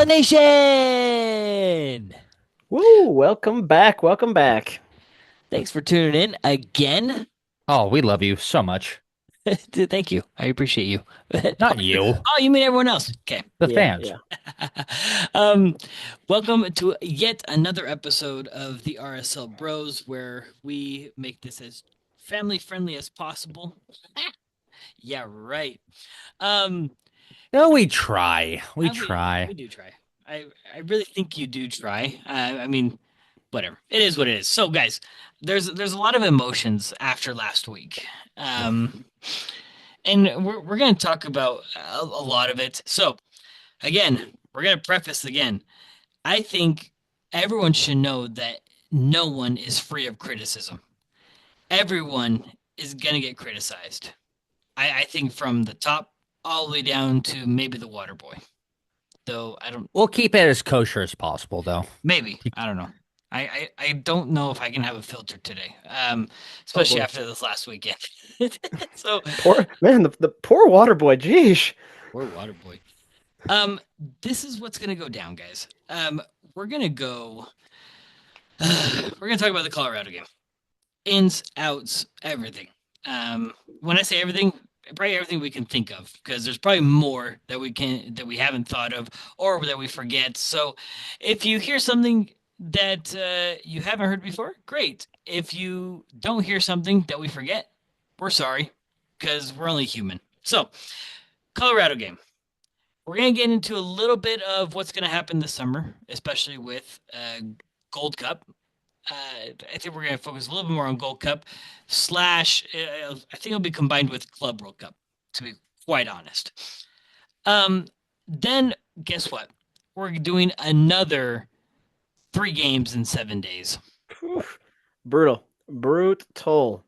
Nation! Woo! Welcome back. Welcome back. Thanks for tuning in again. Oh, we love you so much. Dude, thank you. I appreciate you. Not you, Oh, you mean everyone else? Okay. the Yeah, fans. yeah. Um, welcome to yet another episode of the RSL Bros, where we make this as family friendly as possible. Yeah, right. Um, No, we try. We we try. do try. I really think you do try. I mean, whatever. It is what it is. So, guys, there's a lot of emotions after last week, um, and we're gonna talk about a lot of it. So, again, we're gonna preface again. I think everyone should know that no one is free of criticism. Everyone is gonna get criticized. I think from the top all the way down to maybe the water boy. Though I don't. We'll keep it as kosher as possible, though. Maybe. I don't know. I don't know if I can have a filter today. Oh Especially boy. after this last weekend. So Poor man, the poor water boy. Jeez. we're water boy. Um, this is what's gonna go down, guys. We're gonna go we're gonna talk about the Colorado game. Ins, outs, everything. When I say everything, probably everything we can think of, because there's probably more that we haven't thought of or that we forget. So if you hear something that you haven't heard before, great. If you don't hear something that we forget, we're sorry, because we're only human. So, Colorado game. We're going to get into a little bit of what's going to happen this summer, especially with Gold Cup. I think we're going to focus a little bit more on Gold Cup slash. I think it'll be combined with Club World Cup, to be quite honest. Then guess what? We're doing another 3 games in 7 days. Oof. Brutal. Brutal.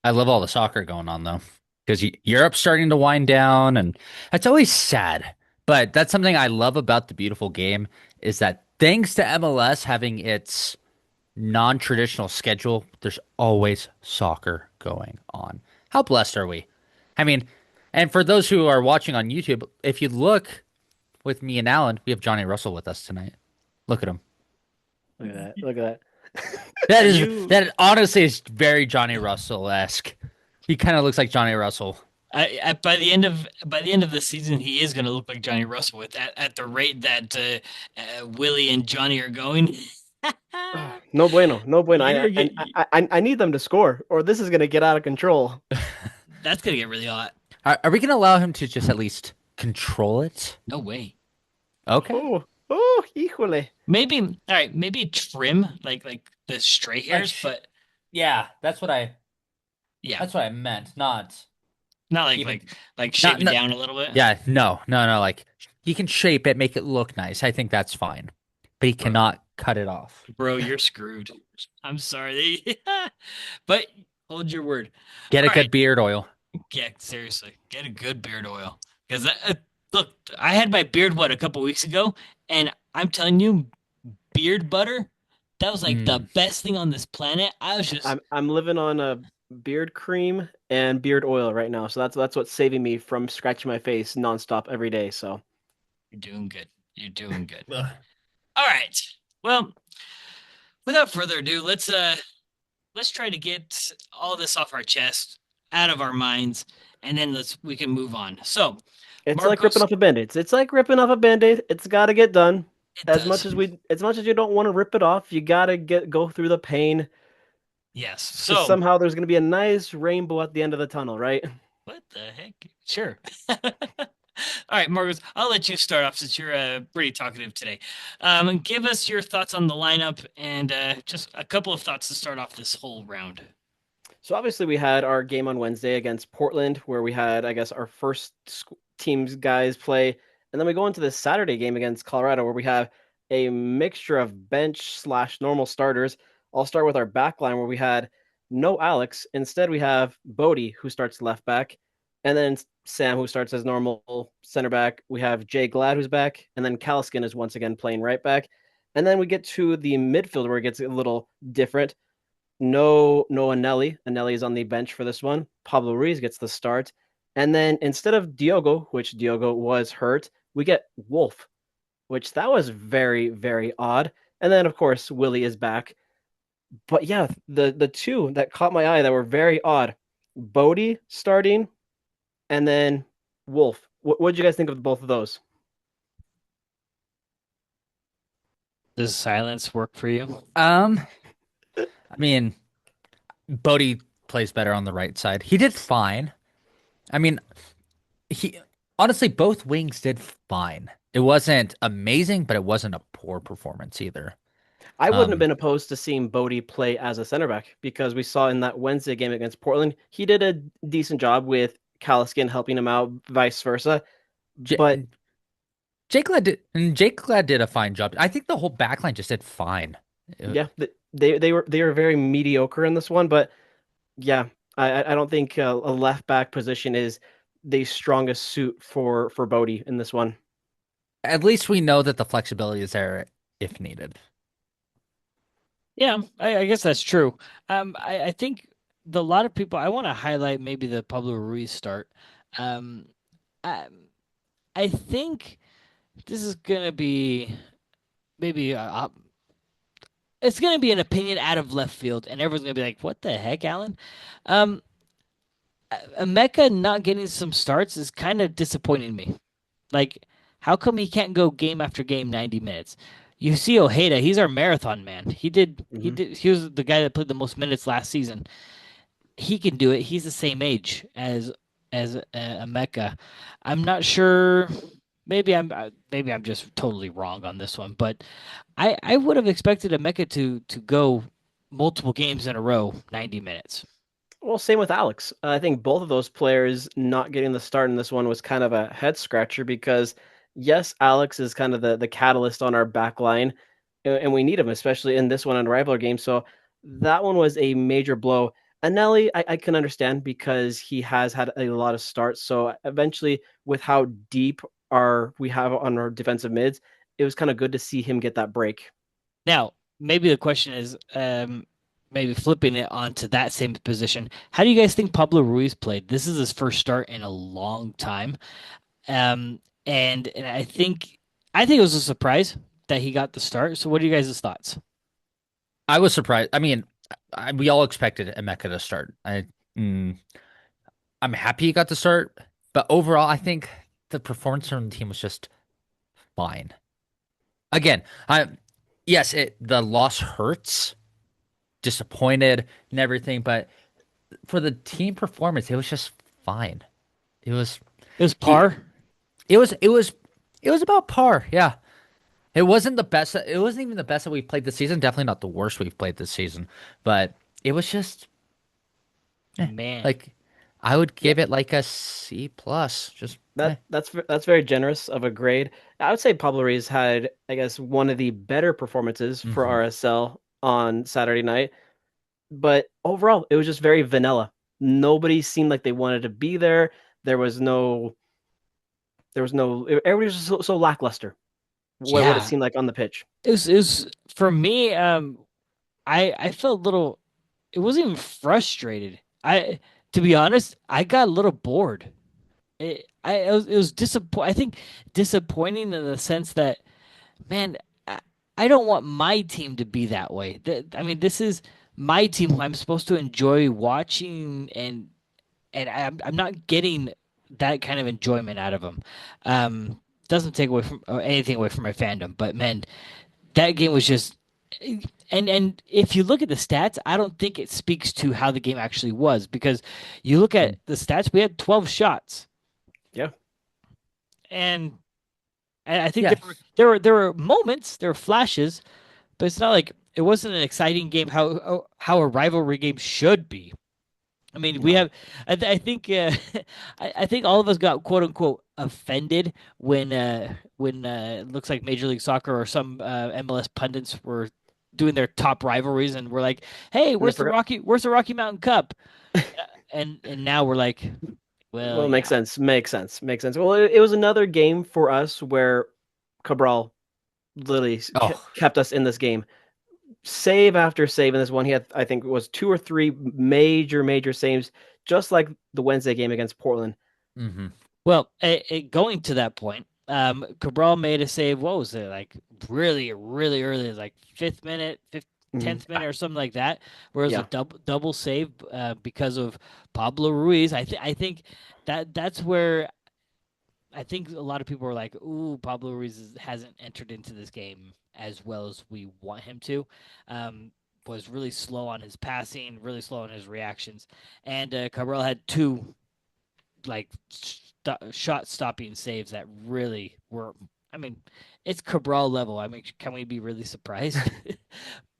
I love all the soccer going on, though, because Europe's starting to wind down, and that's always sad. But that's something I love about the beautiful game is that thanks to MLS having its non-traditional schedule, there's always soccer going on. How blessed are we? I mean, and for those who are watching on YouTube, if you look with me and Alan, we have Johnny Russell with us tonight. Look at him. Look at that. Look at Are you? That honestly is very Johnny Russell-esque. He kind of looks like Johnny Russell. By the end of the season, he is going to look like Johnny Russell with at the rate that Willie and Johnny are going. that. No bueno. No bueno. You're I I, get I need them to score, or this is gonna get out of control. That's gonna get really hot. Are we going to allow him to just at least control it? No way. Okay. Oh, oh, híjole. Maybe all right. Maybe trim like the stray Like, hairs, but yeah, yeah, that's what I meant. Not not even, like shave not, it not, down a little bit, yeah, no. Like, he can shape it, make it look nice. I think that's fine. But he bro. cannot cut it off. Bro, you're screwed. I'm sorry, but hold your word. Get a All right, good beard oil. yeah, seriously, get a good beard oil because look, I had my beard a couple weeks ago, and I'm telling you, beard butter. That was like the Mm. best thing on this planet. I was just I'm living on a beard cream and beard oil right now, so that's what's saving me from scratching my face nonstop every day. So you're doing good. You're doing good. Ugh. All right. Well, without further ado, let's try to get all this off our chest, out of our minds, and then we can move on. So, it's like ripping Marcos, off a band-aid. It's like ripping off a band-aid. It's got to get done. it does. As much as you don't want to rip it off, you got to go through the pain Yes. because So, somehow there's going to be a nice rainbow at the end of the tunnel, right? what the heck? Sure. All right, Marcos, I'll let you start off since you're pretty talkative today. Give us your thoughts on the lineup and just a couple of thoughts to start off this whole round. So obviously we had our game on Wednesday against Portland, where we had, I guess, our first teams guys play, and then we go into the Saturday game against Colorado, where we have a mixture of bench slash normal starters. I'll start with our back line, where we had no Alex. Instead, we have Bodie, who starts left back, and then Sam, who starts as normal center back. We have Jay Glad, who's back, and then Caliskin is once again playing right back. And then we get to the midfield, where it gets a little different. No Anelli. Anelli is on the bench for this one. Pablo Ruiz gets the start. And then instead of Diogo, which Diogo was hurt, we get Wolf. which that was very, very odd. And then of course Willie is back. But yeah, the two that caught my eye that were very odd. Bodie starting and then Wolf. What did you guys think of both of those? Does silence work for you? I mean, Bodie plays better on the right side. He did fine. I mean, he honestly both wings did fine. It wasn't amazing, but it wasn't a poor performance either. I wouldn't have Um, been opposed to seeing Bodie play as a center back because we saw in that Wednesday game against Portland, he did a decent job with Caliskin helping him out, vice versa. But J Jake Glad did a fine job. I think the whole backline just did fine. It- yeah, they were very mediocre in this one. But yeah, I don't think a left back position is the strongest suit for Bodie in this one. at least we know that the flexibility is there if needed. Yeah, I guess that's true. I think a lot of people. I want to highlight maybe the Pablo Ruiz start. Um, I, I think this is gonna be maybe it's gonna be an opinion out of left field, and everyone's gonna be like, "What the heck, Alan?" Um, Emeka not getting some starts is kind of disappointing me. Like, how come he can't go game after game 90 minutes? You see Ojeda, he's our marathon man. Hmm. He was the guy that played the most minutes last season. He can do it. He's the same age as Emeka. I'm not sure. Maybe I'm just totally wrong on this one, but I would have expected Emeka to go multiple games in a row, 90 minutes. Well, same with Alex. I think both of those players not getting the start in this one was kind of a head scratcher because, yes, Alex is kind of the catalyst on our back line, and we need him, especially in this one on rival game. So that one was a major blow. Anelli, I can understand because he has had a lot of starts. So eventually, with how deep we have on our defensive mids, it was kind of good to see him get that break. Now, maybe the question is, maybe flipping it onto that same position. How do you guys think Pablo Ruiz played? This is his first start in a long time. And I think it was a surprise that he got the start. So what are you guys' thoughts? I was surprised. I mean, we all expected Emeka to start. Mm, I'm happy he got to start, but overall, I think the performance from the team was just fine. Again, I yes, the loss hurts, disappointed and everything, but for the team performance, it was just fine. It was It was he par. it was about par. Yeah. It wasn't the best. It wasn't even the best that we've played this season. Definitely not the worst we've played this season, but it was just Man. like I would Yeah, give it like a C plus. Just that's very generous of a grade. I would say Pablo Ruiz had, I guess, one of the better performances for hmm RSL on Saturday night, but overall, it was just very vanilla. Nobody seemed like they wanted to be there. There was no, everybody was just so lackluster. What it Yeah. seemed like on the pitch. It was for me, I felt a little it wasn't even frustrated. To be honest, I got a little bored. It was I think disappointing in the sense that, man, I don't want my team to be that way. I mean, this is my team who I'm supposed to enjoy watching, and I'm not getting that kind of enjoyment out of them. Doesn't take away from anything away from my fandom, but man, that game was just and if you look at the stats, I don't think it speaks to how the game actually was because you look at the stats, we had 12 shots, Yeah, and I think yes. there were moments, there were flashes, but it's not like it wasn't an exciting game how a rivalry game should be. I mean, we No. have. I think. I think all of us got quote unquote offended when it looks like Major League Soccer or some MLS pundits were doing their top rivalries, and we're like, "Hey, and I where's the forgot. Rocky Mountain Cup?" And now we're like, "Well, Well, makes yeah, sense. Makes sense. Makes sense. Well, it was another game for us where Cabral literally Oh. kept us in this game. Save after save in this one. He had, I think, it was two or three major saves, just like the Wednesday game against Portland. hmm well." Going to that point. Cabral made a save. What was it like? Really, really early, like 5th minute, fifth, Mhm. 10th minute, or something like that, where it was a Yeah, double save because of Pablo Ruiz. I think that's where I think a lot of people were like, "Ooh, Pablo Ruiz hasn't entered into this game as well as we want him to." Um, was really slow on his passing, really slow on his reactions, and Cabral had two like shot stopping saves that really were. I mean, it's Cabral level. I mean, can we be really surprised?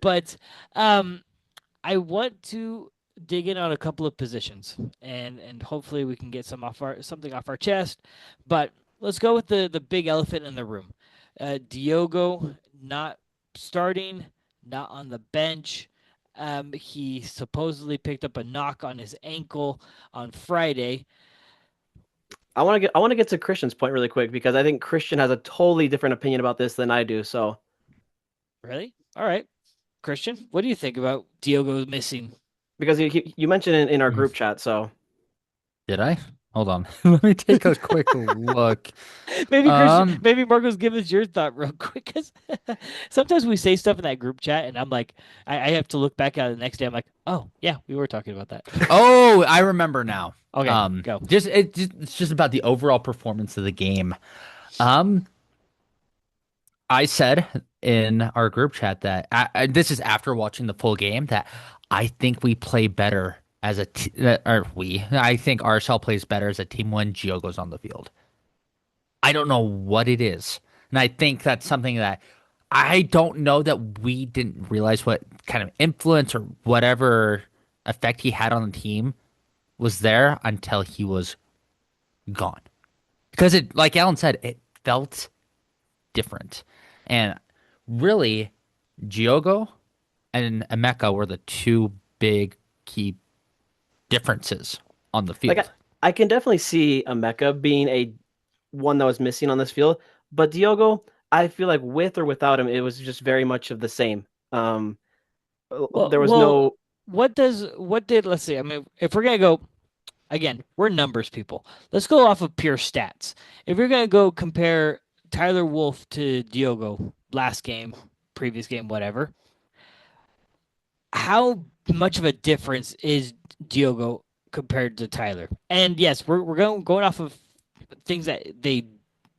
But um, I want to dig in on a couple of positions, and hopefully we can get something off our chest. But let's go with the big elephant in the room. Diogo not starting, not on the bench. He supposedly picked up a knock on his ankle on Friday. I want to get to Christian's point really quick because I think Christian has a totally different opinion about this than I do. So Really? All right, Christian, what do you think about Diogo missing? because you mentioned in our group chat, so Did I? Hold on. Let me take a quick look. Maybe Christian, Um, maybe Marcos, give us your thought real quick, because sometimes we say stuff in that group chat, and I'm like, I have to look back at it the next day. I'm like, oh yeah, we were talking about that. oh, I remember now. Okay, go. It's just about the overall performance of the game. Um, I said in our group chat that this is after watching the full game that I think we play better as a or we. I think RSL plays better as a team when Gio goes on the field. I don't know what it is. And I think that's something that I don't know that we didn't realize what kind of influence or whatever effect he had on the team was there until he was gone. Because it, like Alan said, it felt different. And really, Giogo and Emeka were the two big key differences on the like field. I can definitely see a Mecca being a one that was missing on this field, but Diogo, I feel like with or without him, it was just very much of the same. Well, There was well, no what did let's see. I mean, if we're gonna go again, we're numbers people. Let's go off of pure stats. If you're gonna go compare Tyler Wolf to Diogo last game, previous game, whatever, how much of a difference is Diogo compared to Tyler? And yes, we're going off of things that they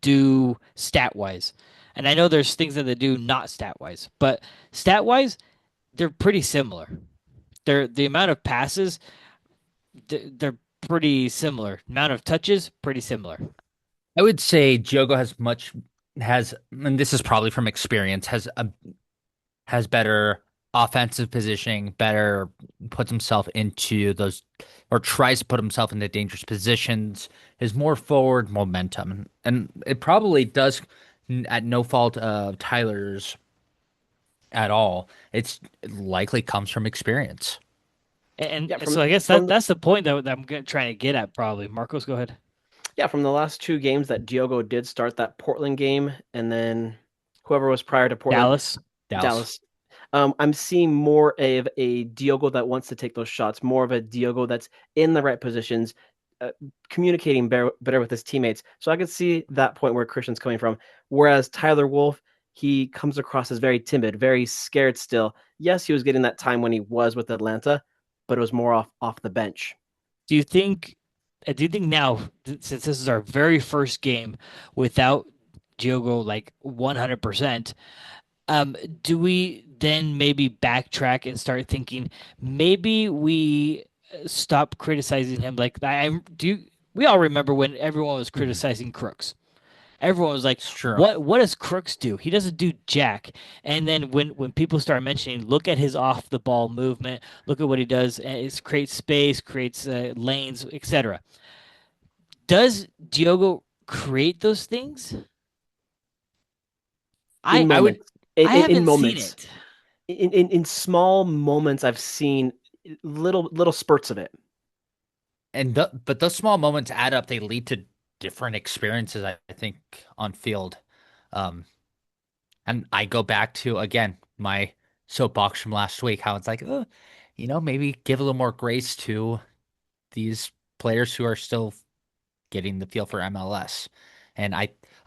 do stat wise. And I know there's things that they do not stat wise, but stat wise, they're pretty similar. They're the amount of passes, they're pretty similar. Amount of touches, pretty similar. I would say Giogo has, and this is probably from experience, has better offensive positioning, better puts himself into those or tries to put himself into dangerous positions, is more forward momentum. And it probably does at no fault of Tyler's at all. It likely comes from experience. And yeah so I guess from that's the point that I'm trying to get at. Probably, Marcos, go ahead. yeah from the last two games that Diogo did start that Portland game, and then whoever was prior to Portland, Dallas. Dallas. Dallas. I'm seeing more of a Diogo that wants to take those shots, more of a Diogo that's in the right positions, communicating better with his teammates. So I could see that point where Christian's coming from. Whereas Tyler Wolf, he comes across as very timid, very scared still. Yes, he was getting that time when he was with Atlanta, but it was more off the bench. Do you think? Do you think now, since this is our very first game without Diogo like 100%, um, do we then maybe backtrack and start thinking maybe we stop criticizing him? Like I do. We all remember when everyone was Mhm. criticizing Crooks. Everyone was like, It's true. "What does Crooks do? He doesn't do jack." And then when people start mentioning, look at his off the ball movement, look at what he does, and it creates space, creates lanes, etc. Does Diogo create those things? In I would moments, I in haven't seen moments, it. in small moments, I've seen little spurts of it. but those small moments add up. They lead to different experiences, I think, on field. Um, and I go back to again my soapbox from last week, how it's like, maybe give a little more grace to these players who are still getting the feel for MLS. And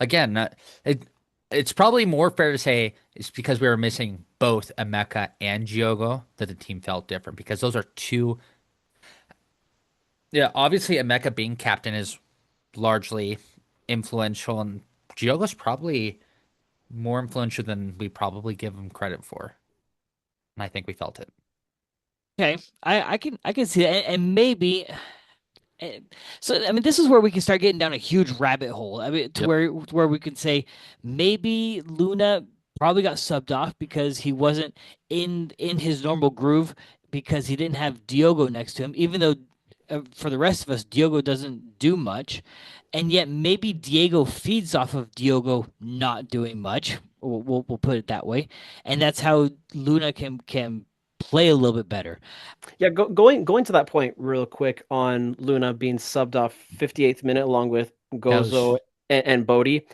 again, it it's probably more fair to say it's because we were missing both Emeka and Giogo that the team felt different because those are two. Yeah, obviously Emeka being captain is largely influential, and Giogo's probably more influential than we probably give him credit for. And I think we felt it. Okay, I can see that, and maybe. eh, So I mean, this is where we can start getting down a huge rabbit hole. I mean, to Yep. where we can say maybe Luna probably got subbed off because he wasn't in his normal groove because he didn't have Diogo next to him. Even though for the rest of us, Diogo doesn't do much, and yet maybe Diego feeds off of Diogo not doing much. We'll put it that way, and that's how Luna can play a little bit better. Yeah, going to that point real quick on Luna being subbed off 58th minute along with That Gozo was and Bodie.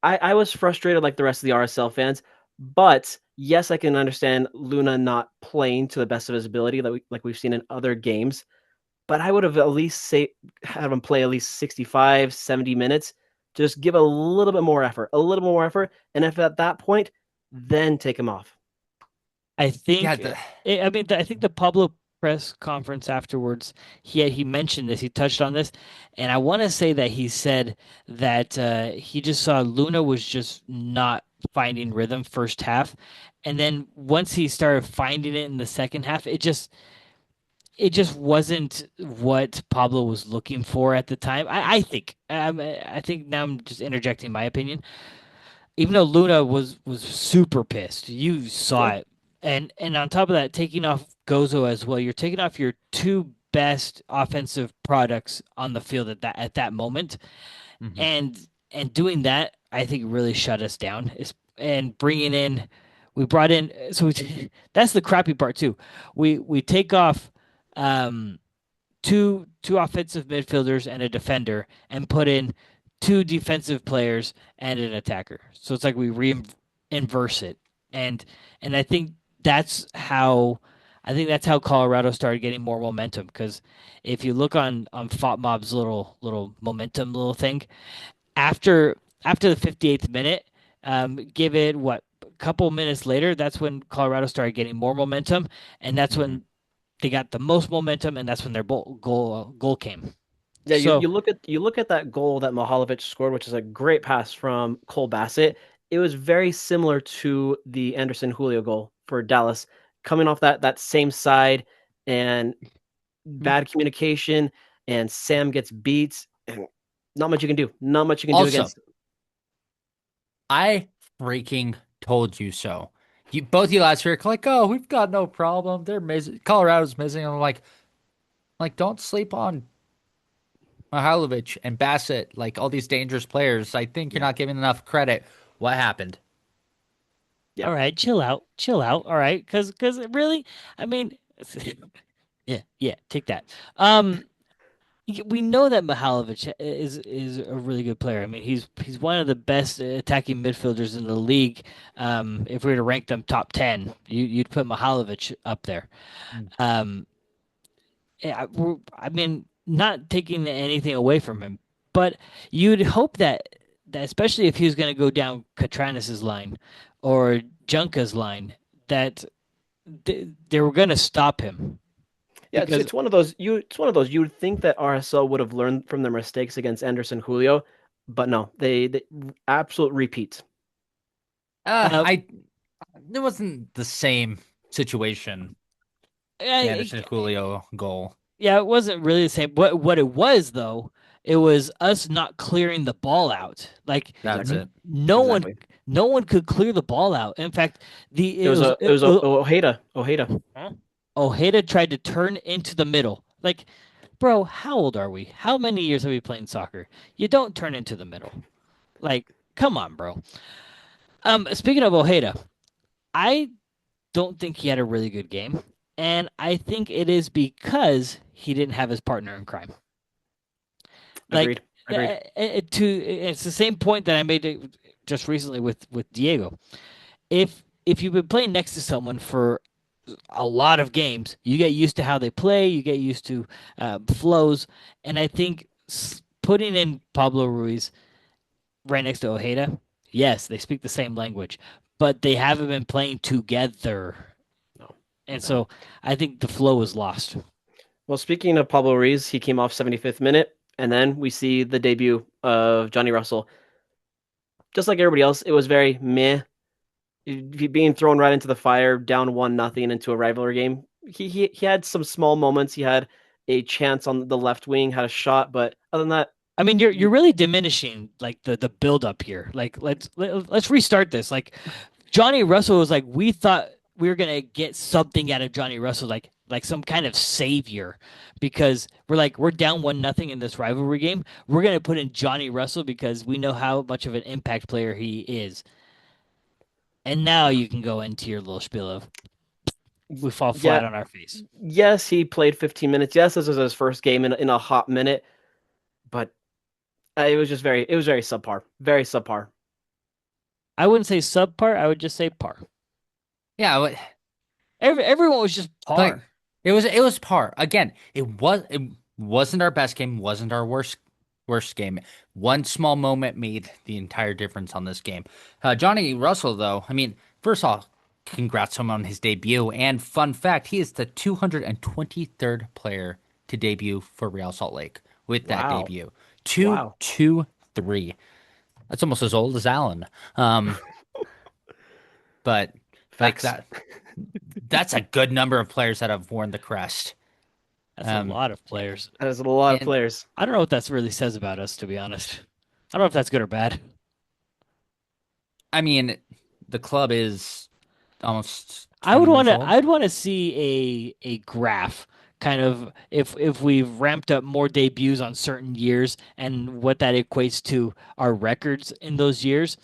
I was frustrated like the rest of the RSL fans, but yes, I can understand Luna not playing to the best of his ability like we've seen in other games. But I would have at least say have him play at least 65, 70 minutes. Just give a little bit more effort, a little more effort, and if at that point, then take him off. I yeah, think, I mean, I think the Pablo press conference afterwards, he mentioned this, he touched on this, and I want to say that he said that he just saw Luna was just not finding rhythm first half, and then once he started finding it in the second half, it just wasn't what Pablo was looking for at the time. I think I think now I'm just interjecting my opinion even though Luna was super pissed, you saw Yeah, it, and on top of that, taking off Gozo as well, you're taking off your two best offensive products on the field at that moment, mhm. and and doing that, I think really shut us down. And bringing in, we brought in, that's the crappy part too. We take off, um, two offensive midfielders and a defender and put in two defensive players and an attacker. So it's like we inverse it. And and that's how I think that's how Colorado started getting more momentum because if you look on FotMob's little momentum little thing after after the 58th minute, give it what a couple minutes later, that's when Colorado started getting more momentum, and that's Mhm. when they got the most momentum, and that's when their goal came. yeah. You, So you look at that goal that Mihalovic scored, which is a great pass from Cole Bassett. It was very similar to the Anderson Julio goal for Dallas, coming off that same side, and bad communication, and Sam gets beat, and not much you can do. Not much you can do Also, against. I freaking told you so. You both you last year like, oh, we've got no problem. They're missing. Colorado's missing. I'm like, don't sleep on Mihailovic and Bassett, like all these dangerous players. I think you're Yeah, not giving enough credit. What happened? yeah, all right, chill out. All right, because really, I mean, yeah, take that. Um, we know that Mihalovic is a really good player. I mean, he's one of the best attacking midfielders in the league. If we were to rank them top 10, you'd put Mihalovic up there. Mm. Um, I mean, not taking anything away from him, but you'd hope that especially if he was going to go down Katranis's line or Junka's line, that they were going to stop him yeah. It's because it's one of those you would think that RSL would have learned from their mistakes against Anderson Julio, but no, they absolute repeats. uh, I it wasn't the same situation. The I, Anderson Julio goal. yeah, it wasn't really the same. What it was though, it was us not clearing the ball out. Like That's Exactly, n- it. no one exactly. no one could clear the ball out. In fact, the It it was was a it was a Ojeda. huh? Ojeda tried to turn into the middle. Like, bro, how old are we? How many years have we playing soccer? You don't turn into the middle. Like, come on, bro. Speaking of Ojeda, I don't think he had a really good game, and I think it is because he didn't have his partner in crime. Like, Agreed, agreed. it's the same point that I made just recently with Diego. If you've been playing next to someone for a lot of games, you get used to how they play, you get used to flows, and I think putting in Pablo Ruiz right next to Ojeda. Yes, they speak the same language, but they haven't been playing together. No, And no. so I think the flow is lost. Well, speaking of Pablo Ruiz, he came off 75th minute, and then we see the debut of Johnny Russell. Just like everybody else, it was very meh. Being thrown right into the fire, down 1-0 into a rivalry game. He had some small moments. He had a chance on the left wing, had a shot, but other than that, I mean, you're really diminishing like the build up here. Like let's restart this. Like Johnny Russell was like we thought we were gonna get something out of Johnny Russell, like some kind of savior, because we're down 1-0 in this rivalry game. We're gonna put in Johnny Russell because we know how much of an impact player he is. And now you can go into your little spiel of we fall yeah, flat on our face. yes, he played 15 minutes. Yes, this was his first game in a hot minute, but it was very subpar, very subpar. I wouldn't say subpar. I would just say par. Yeah, Everyone was just like par. it was par. Again, it wasn't our best game, wasn't our worst game. One small moment made the entire difference on this game. Johnny Russell, though, I mean, first off, congrats to him on his debut. And fun fact, he is the 223rd player to debut for Real Salt Lake with that Wow, debut. wow, 223. That's almost as old as Allen. Um, but like facts. that's a good number of players that have worn the crest. That's a Um, lot of players. That is a lot of and players. I don't know what that really says about us, to be honest. I don't know if that's good or bad. I mean, the club is almost 20 years old. I'd want to see a graph, kind of if we've ramped up more debuts on certain years and what that equates to our records in those years.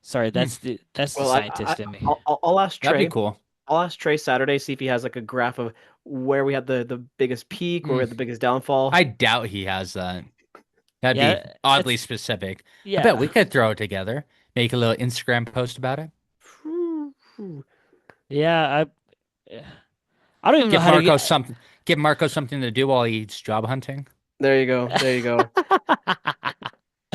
Sorry, Hmm, that's the Well, scientist in me. I'll ask that'd be Trey. cool. I'll ask Trey Saturday, see if he has like a graph of where we had the biggest peak, where we Hmm, had the biggest downfall. I doubt he has that. That'd be Yeah, oddly it's specific. I bet we yeah. could throw it together, make a little Instagram post about it. Yeah, I don't even know Give how to Marco get something. Give Marco something to do while he's job hunting. There you go. There you go.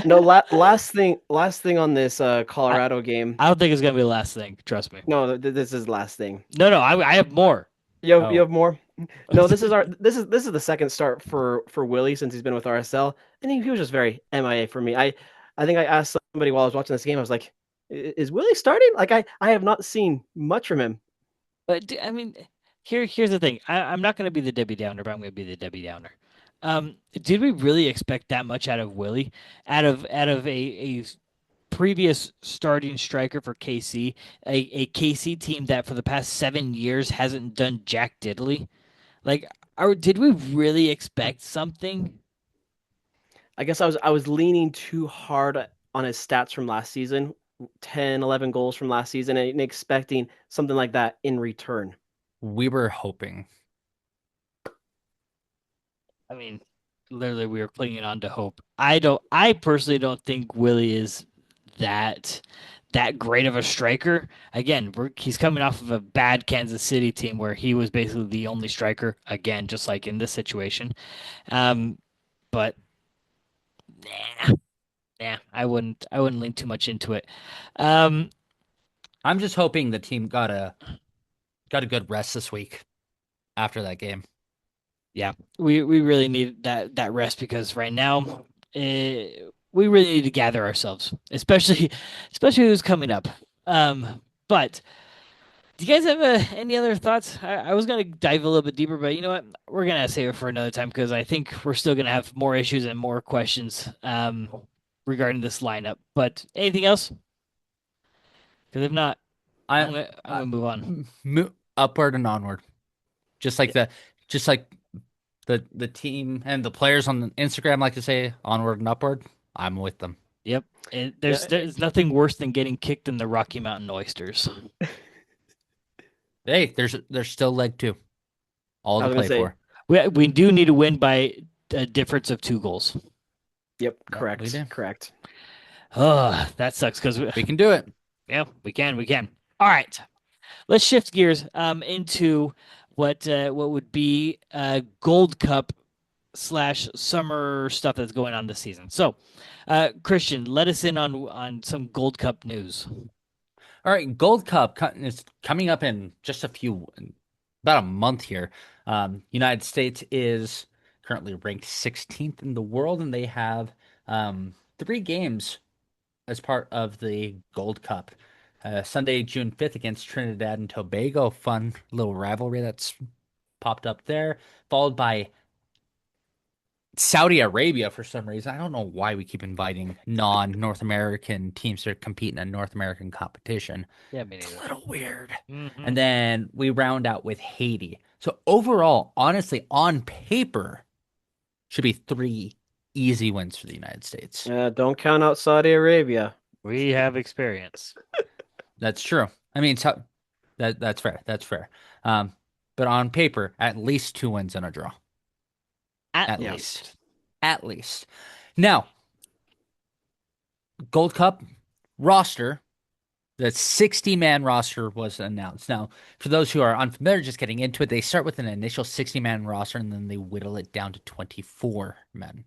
No, last thing on this I, Colorado game. I don't think it's gonna be the last thing. Trust me. No, this is last thing. No, no, I have more. You Oh, have more? No, this is the second start for Willie since he's been with RSL, and he was just very MIA for me. I think I asked somebody while I was watching this game. I was like, "Is Willie starting?" Like I have not seen much from him. But I mean, here's the thing. I'm not gonna be the Debbie Downer, but I'm gonna be the Debbie Downer. Did we really expect that much out of Willie? Out of a previous starting striker for KC, a KC team that for the past 7 years hasn't done jack diddly? Like, did we really expect something? I guess I was leaning too hard on his stats from last season, 10, 11 goals from last season, and expecting something like that in return. we were hoping. I mean, literally, we were clinging on to hope. I personally don't think Willie is that that great of a striker. Again, he's coming off of a bad Kansas City team where he was basically the only striker. Again, just like in this situation. Um, but nah, nah, I wouldn't lean too much into it. Um, I'm just hoping the team got a good rest this week after that game. yeah, we really need that rest because right now, we really need to gather ourselves, especially who's coming up. But do you guys have any other thoughts? I was gonna dive a little bit deeper, but you know what? We're gonna save it for another time because I think we're still gonna have more issues and more questions regarding this lineup. But anything else? Because if not, I, I'm I gonna move on. upward and onward, just like Yeah. just like the team and the players on Instagram like to say onward and upward. I'm with them. Yep. Yeah, There's nothing worse than getting kicked in the Rocky Mountain oysters. Hey, there's still leg two, all I to was gonna play say, for. We do need to win by a difference of 2 goals. yep, Yep, we correct, do. correct. Oh, that sucks because We can do it. yeah, we can. All right, let's shift gears into what would be Gold Cup slash summer stuff that's going on this season. So, Christian, let us in on some Gold Cup news. All right, Gold Cup is coming up in just about a month here. United States is currently ranked 16th in the world, and they have three games as part of the Gold Cup. Sunday, June 5th against Trinidad and Tobago. Fun little rivalry that's popped up there, followed by Saudi Arabia for some reason. I don't know why we keep inviting non-North American teams to compete in a North American competition. Yeah, me It's a neither. little weird. Hmm. And then we round out with Haiti. So overall, honestly, on paper, should be three easy wins for the United States. Don't count out Saudi Arabia. We have experience. That's true. I mean, so that's fair. That's fair. Um, but on paper, at least two wins and a draw. At At Yeah. least. least. At least. Now, Gold Cup roster. The 60-man roster was announced. Now, for those who are unfamiliar, just getting into it, they start with an initial 60-man roster and then they whittle it down to 24 men.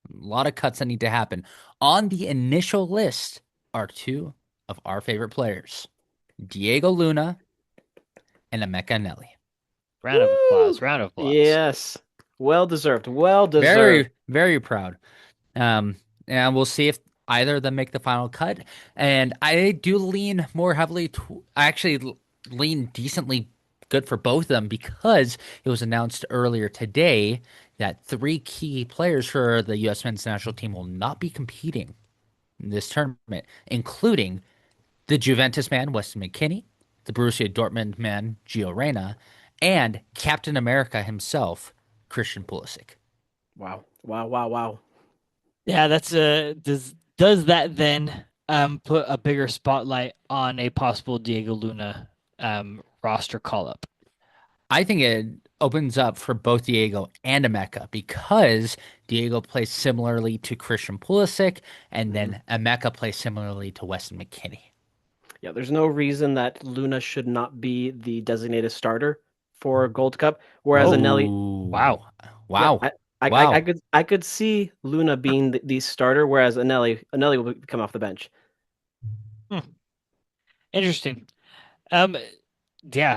A lot of cuts that need to happen. On the initial list are two of our favorite players, Diego Luna and Emeka Nelly. Round of Woo! applause. Round of applause. Yes. Well deserved. Well deserved. Very, very proud. Um, and we'll see if either of them make the final cut. And I do lean more heavily I actually lean decently good for both of them because it was announced earlier today that three key players for the U.S. men's national team will not be competing in this tournament, including the Juventus man, Weston McKennie, the Borussia Dortmund man, Gio Reyna, and Captain America himself, Christian Pulisic. Wow. Wow. Wow. Wow. Yeah, that's does that then put a bigger spotlight on a possible Diego Luna roster call up? I think it opens up for both Diego and Emeka because Diego plays similarly to Christian Pulisic, and Hmm. then Emeka plays similarly to Weston McKennie. Yeah, there's no reason that Luna should not be the designated starter for Gold Cup, whereas Oh, Anelli, Oh, wow. yeah, wow, I wow. could see Luna being the starter, whereas Anelli will come off the bench. Hmm. Interesting. Um, yeah,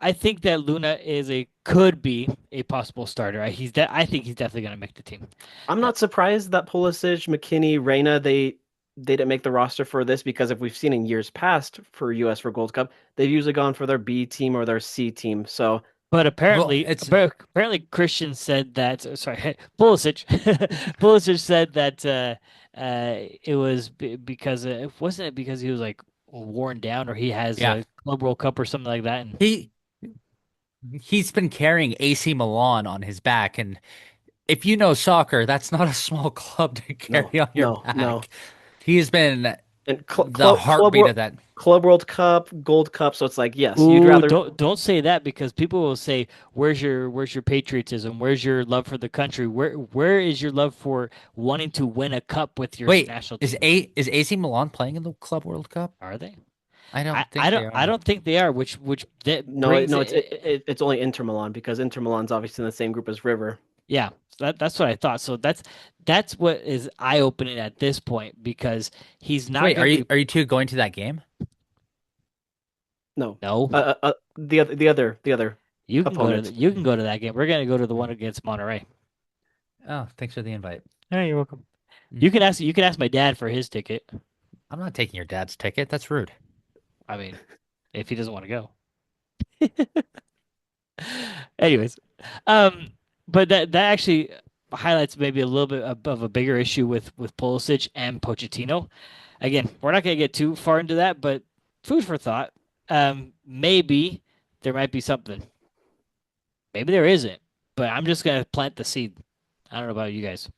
I think that Luna is a could be a possible starter. I think he's definitely gonna make the team. I'm Uh, not surprised that Pulisic, McKinney, Reyna, they didn't make the roster for this because if we've seen in years past for US for Gold Cup, they've usually gone for their B team or their C team. So But Well, apparently, it's apparently Christian said that. Sorry, Pulisic. Pulisic said that it was because wasn't it because he was like worn down or he has yeah. a Club World Cup or something like that. And He he's been carrying AC Milan on his back, and if you know soccer, that's not a small club to no, carry on your no. back. He's been And the heartbeat of that. Club World Cup, Gold Cup. So it's like, yes, you'd ooh, rather. don't say that because people will say, where's your patriotism? Where's your love for the country? Where is your love for wanting to win a cup with your Wait, national team? is AC Milan playing in the Club World Cup? Are they? I I, don't I think don't they I are. don't think they are, which that No, brings it's it's only Inter Milan because Inter Milan's obviously in the same group as River. yeah, that's what I thought. So that's what is eye opening at this point because he's So not wait, going to be. are you two going to that game? No, No, the other opponent. you can go to that game. We're going to go to the one against Monterey. Oh, thanks for the invite. Yeah, you're welcome. Mm. You can ask my dad for his ticket. I'm not taking your dad's ticket. That's rude. I mean, if he doesn't want to go. Anyways, um, but that actually highlights maybe a little bit of a bigger issue with Pulisic and Pochettino. Again, we're not going to get too far into that, but food for thought. Maybe there might be something. Maybe there isn't, but I'm just going to plant the seed. I don't know about you guys.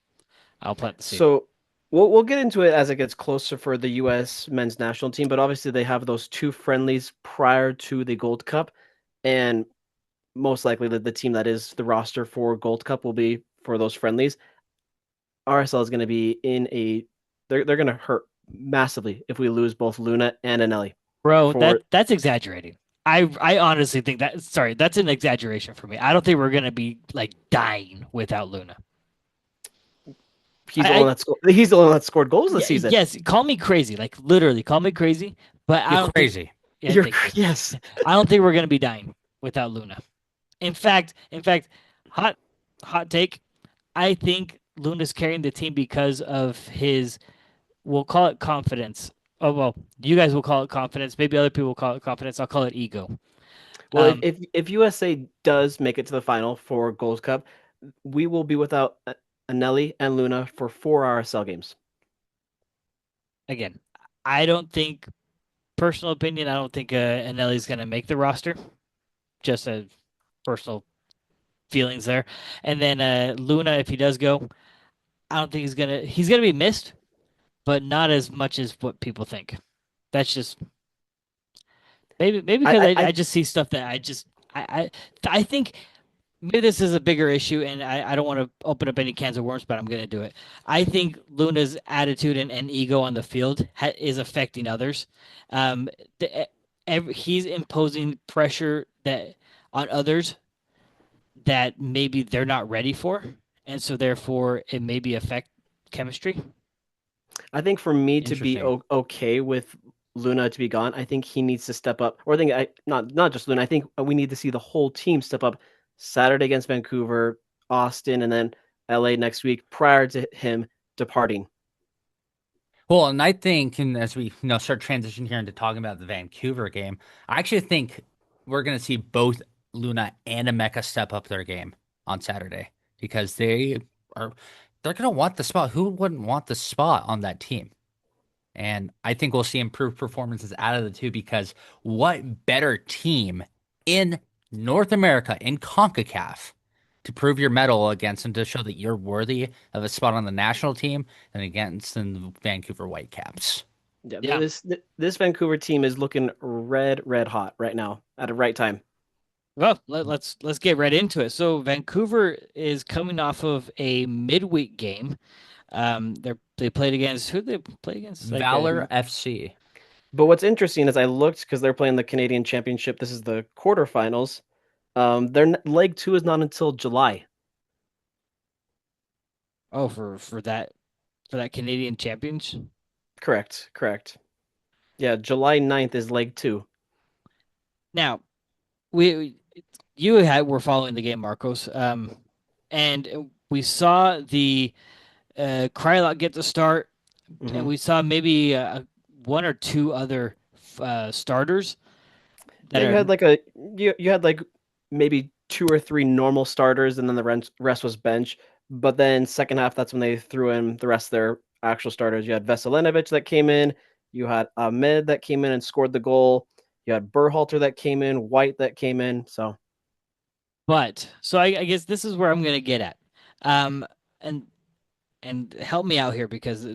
I'll plant the seed. So we'll get into it as it gets closer for the U.S. men's national team, but obviously they have those two friendlies prior to the Gold Cup, and most likely the team that is the roster for Gold Cup will be for those friendlies. RSL is going to be in a they're going to hurt massively if we lose both Luna and Anelli Bro, for that's exaggerating. I honestly think that sorry, that's an exaggeration for me. I don't think we're gonna be like dying without Luna. He's the only one that scored. He's the only one that scored goals this Yeah, season. yes, call me crazy, like literally call me crazy, but I You're don't think crazy. yeah, You're thank you. yes. I don't think we're gonna be dying without Luna. In fact, hot hot take, I think Luna's carrying the team because of his we'll call it confidence. Oh well, you guys will call it confidence. Maybe other people will call it confidence. I'll call it ego. Well, Um, if USA does make it to the final for Gold Cup, we will be without Anelli and Luna for 4 RSL games. again, I don't think personal opinion. I don't think Anelli's gonna make the roster. Just a personal feelings there. And then Luna, if he does go, I don't think he's gonna be missed, but not as much as what people think. That's just maybe I, because I, I I just see stuff that I think maybe this is a bigger issue, and I don't want to open up any cans of worms, but I'm gonna do it. I think Luna's attitude and ego on the field is affecting others. Um, he's imposing pressure that on others that maybe they're not ready for, and so therefore it maybe affect chemistry. I think for me to be Interesting. okay with Luna to be gone, I think he needs to step up. Or I think not just Luna. I think we need to see the whole team step up Saturday against Vancouver, Austin, and then LA next week prior to him departing. Well, and I think, and as we start transitioning here into talking about the Vancouver game, I actually think we're going to see both Luna and Emeka step up their game on Saturday because are they're going to want the spot. Who wouldn't want the spot on that team? And I think we'll see improved performances out of the two because what better team in North America in CONCACAF to prove your mettle against and to show that you're worthy of a spot on the national team than against the Vancouver Whitecaps? Yeah, Yeah. this Vancouver team is looking red hot right now at the right time. Well, let's get right into it. So Vancouver is coming off of a midweek game. They played against who did they play against? Like Valor FC. But what's interesting is I looked because they're playing the Canadian Championship. This is the quarterfinals. Leg two is not until July. oh for that Canadian champions. Correct. Yeah, July 9th is leg two. Now we you had were following the game, Marcos. And we saw the Krylot get the start, and Hmm. we saw maybe one or two other starters Yeah, that are. you had like maybe two or three normal starters, and then the rest was bench. But then second half, that's when they threw in the rest of their actual starters. You had Veselinovic that came in. You had Ahmed that came in and scored the goal. You had Berhalter that came in, White that came in. So But so I guess this is where I'm going to get at, um, and help me out here because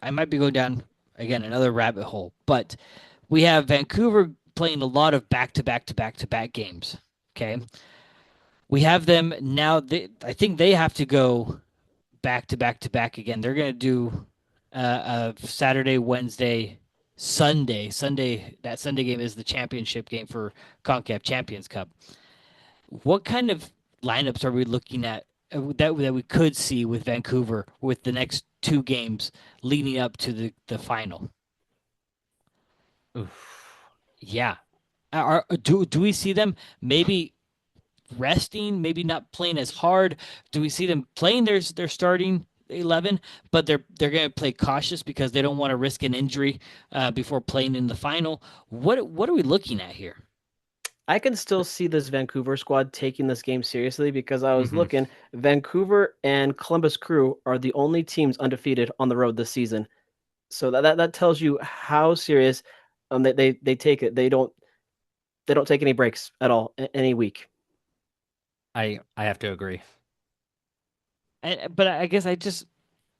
I might be going down again another rabbit hole. But we have Vancouver playing a lot of back to back to back to back games. Okay, we have them now. I think they have to go back to back to back again. They're going to do Saturday, Wednesday, Sunday. That Sunday game is the championship game for CONCACAF Champions Cup. What kind of lineups are we looking at that we could see with Vancouver with the next two games leading up to the final? Oof. Yeah, do we see them maybe resting, maybe not playing as hard? Do we see them playing their starting 11, but they're going to play cautious because they don't want to risk an injury before playing in the final? What are we looking at here? I can still see this Vancouver squad taking this game seriously because I was Hmm. looking. Vancouver and Columbus Crew are the only teams undefeated on the road this season. So that tells you how serious they take it. They don't take any breaks at all any week. I have to agree. But I guess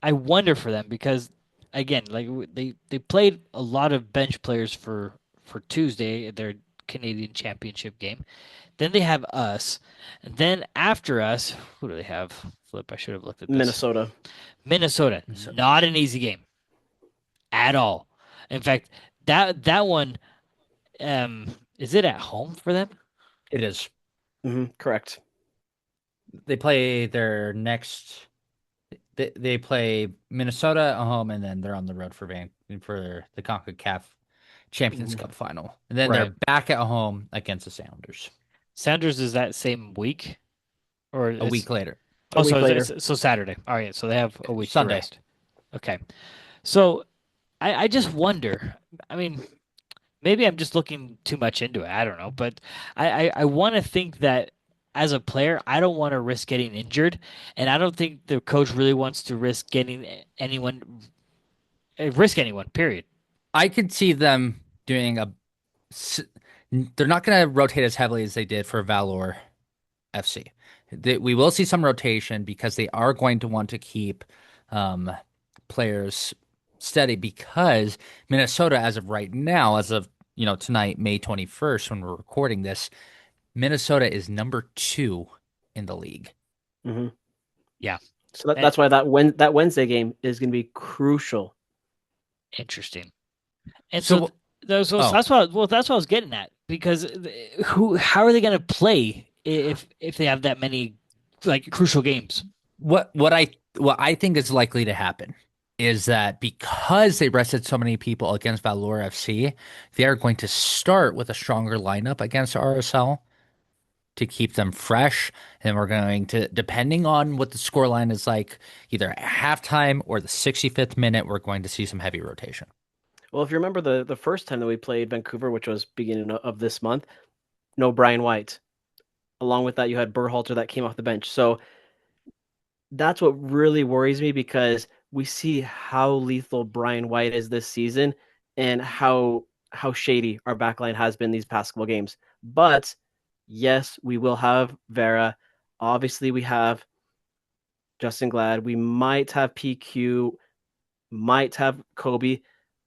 I wonder for them because again, like they played a lot of bench players for Tuesday, their Canadian Championship game. Then they have us. And then after us, who do they have? Flip, I should have looked at this. Minnesota. Minnesota, So, not an easy game at all. In fact, that one, um, Is it at home for them? It is. Correct. They play their next. They play Minnesota at home, and then they're on the road for the CONCACAF Champions Mhm. Cup final, and then they're Right. back at home against the Sounders Sounders is that same week, or a it's week later, A week later. so Saturday. All right, so they have a week to Sunday. rest. Okay, so I just wonder. I mean, maybe I'm just looking too much into it. I don't know, but I want to think that as a player, I don't want to risk getting injured, and I don't think the coach really wants to anyone risk anyone. Period. I could see them doing a. s- They're not going to rotate as heavily as they did for Valor FC. We will see some rotation because they are going to want to keep um, players steady because Minnesota, as of right now, as of tonight, May 21st, when we're recording this, Minnesota is number 2 in the league. Hmm. Yeah, So that, eh, that's why that Wednesday game is going to be crucial. interesting. And so So, oh, that's what I was getting at because how are they going to play if they have that many like crucial games? what I think is likely to happen is that because they rested so many people against Valor FC, they are going to start with a stronger lineup against RSL to keep them fresh. And we're going to, depending on what the scoreline is like, either at halftime or the 65th minute, we're going to see some heavy rotation. Well, if you remember the first time that we played Vancouver, which was beginning of this month, no Brian White. Along with that, you had Berhalter that came off the bench. So that's what really worries me because we see how lethal Brian White is this season and how shady our backline has been these past couple games. But yes, we will have Vera. Obviously, we have Justin Glad. We might have PQ, might have Kobe,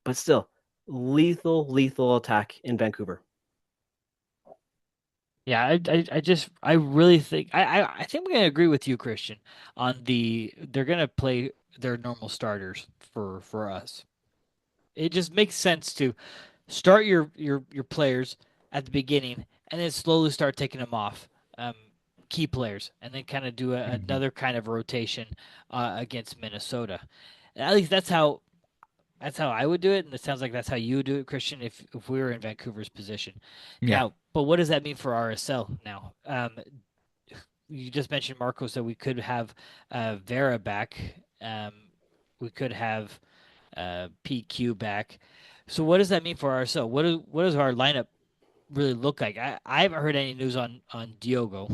but still, lethal attack in Vancouver. Yeah, I really think I think we're gonna agree with you, Christian, on they're gonna play their normal starters for us. It just makes sense to start your players at the beginning and then slowly start taking them off, um, key players, and then kind of do Mhm. another kind of rotation against Minnesota. At least that's how I would do it, and it sounds like that's how you would do it, Christian, if we were in Vancouver's position. Yeah. Now, but what does that mean for RSL now? You just mentioned Marco, so we could have Vera back. We could have PQ back. So what does that mean for RSL? What does our lineup really look like? I haven't heard any news on Diogo,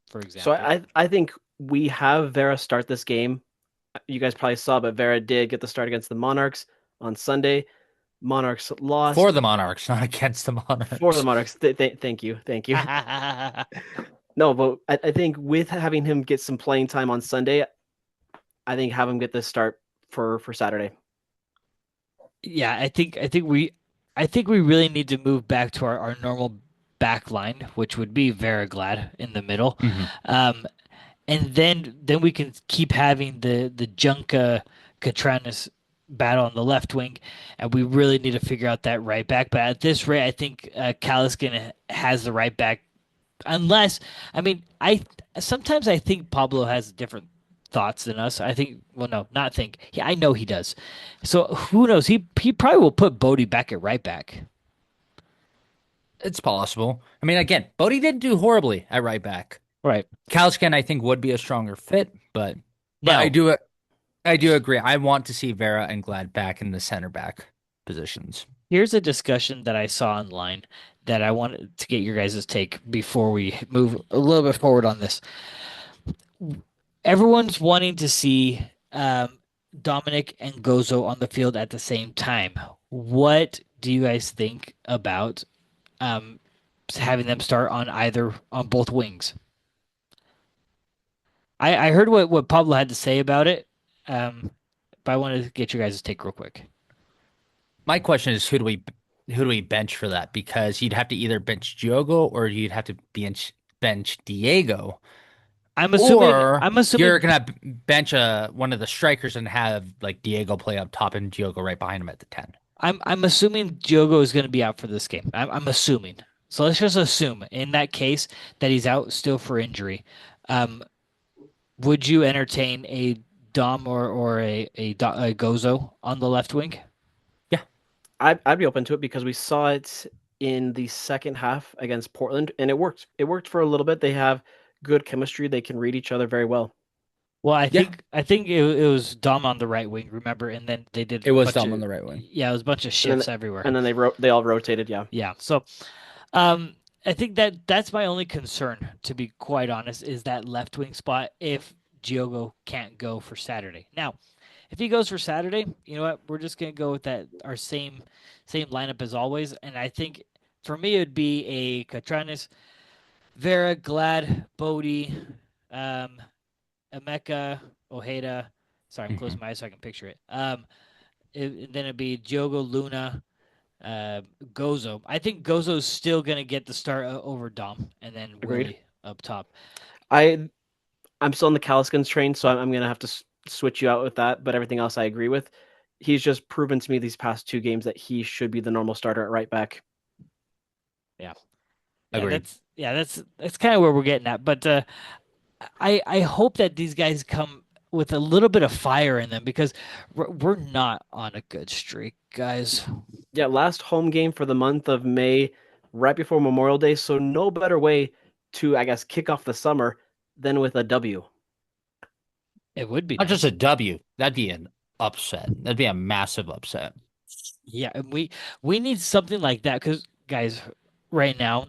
for So example. I think we have Vera start this game. You guys probably saw, but Vera did get the start against the Monarchs on Sunday. Monarchs For lost the Monarchs, not against the for the Monarchs. Monarchs. Thank you, thank you. No, but I think with having him get some playing time on Sunday, I think have him get this start for Saturday. Yeah, I think we really need to move back to our normal back line, which would be Glad in the middle. Hmm. Um, and then we can keep having the Junka Catranis battle on the left wing, and we really need to figure out that right back. But at this rate, I think Kaliskin has the right back. Unless, I mean, I sometimes I think Pablo has different thoughts than us. I think, well, no, not think. Yeah, I know he does. So who knows? He probably will put Bodie back at right back. It's possible. I mean, again, Bodie didn't do horribly at right back. Right Kalskin, I think, would be a stronger fit, but now, I do agree. I want to see Vera and Glad back in the center back positions. here's a discussion that I saw online that I wanted to get your guys' take before we move a little bit forward on this. Everyone's wanting to see Dominic and Gozo on the field at the same time. What do you guys think about um, having them start on both wings? I heard what Pablo had to say about it, um, but I wanted to get your guys' take real quick. My question is, who do we bench for that? Because you'd have to either bench Diogo or you'd have to bench Diego, or I'm you're assuming gonna bench one of the strikers and have like Diego play up top and Diogo right behind him at the 10. I'm assuming Diogo is going to be out for this game. I'm assuming. So let's just assume in that case that he's out still for injury. Um, would you entertain a Dom or a Gozo on the left wing? Yeah, I'd be open to it because we saw it in the second half against Portland, and it worked. It worked for a little bit. They have good chemistry. They can read each other very well. Well, I yeah. think I think it was Dom on the right wing, remember? And then they did It a was bunch Dom of on the right wing. yeah, it was a bunch of And then shifts everywhere. they all rotated. Yeah, Yeah. So Um, I think that's my only concern, to be quite honest, is that left wing spot if Giogo can't go for Saturday. Now, if he goes for Saturday, you know what? We're just gonna go with that our same lineup as always. And I think for me it'd be a Catranis, Vera, Glad, Bodie, um, Emeka, Ojeda. Sorry, I'm Hmm. closing my eyes so I can picture it. Then it'd be Diogo Luna, uh, Gozo. I think Gozo's still gonna get the start over Dom, and then agreed. Willie up top. I I'm still on the Caliskins train, so I'm gonna have to switch you out with that. But everything else I agree with. He's just proven to me these past two games that he should be the normal starter at right back. Yeah, yeah, Agreed. that's kind of where we're getting at. But I hope that these guys come with a little bit of fire in them because we're not on a good streak, guys. Yeah, last home game for the month of May, right before Memorial Day. So no better way to, I guess, kick off the summer than with a W. It would be Not just a nice. W. That'd be an upset. That'd be a massive upset. Yeah, and we need something like that because guys, right now,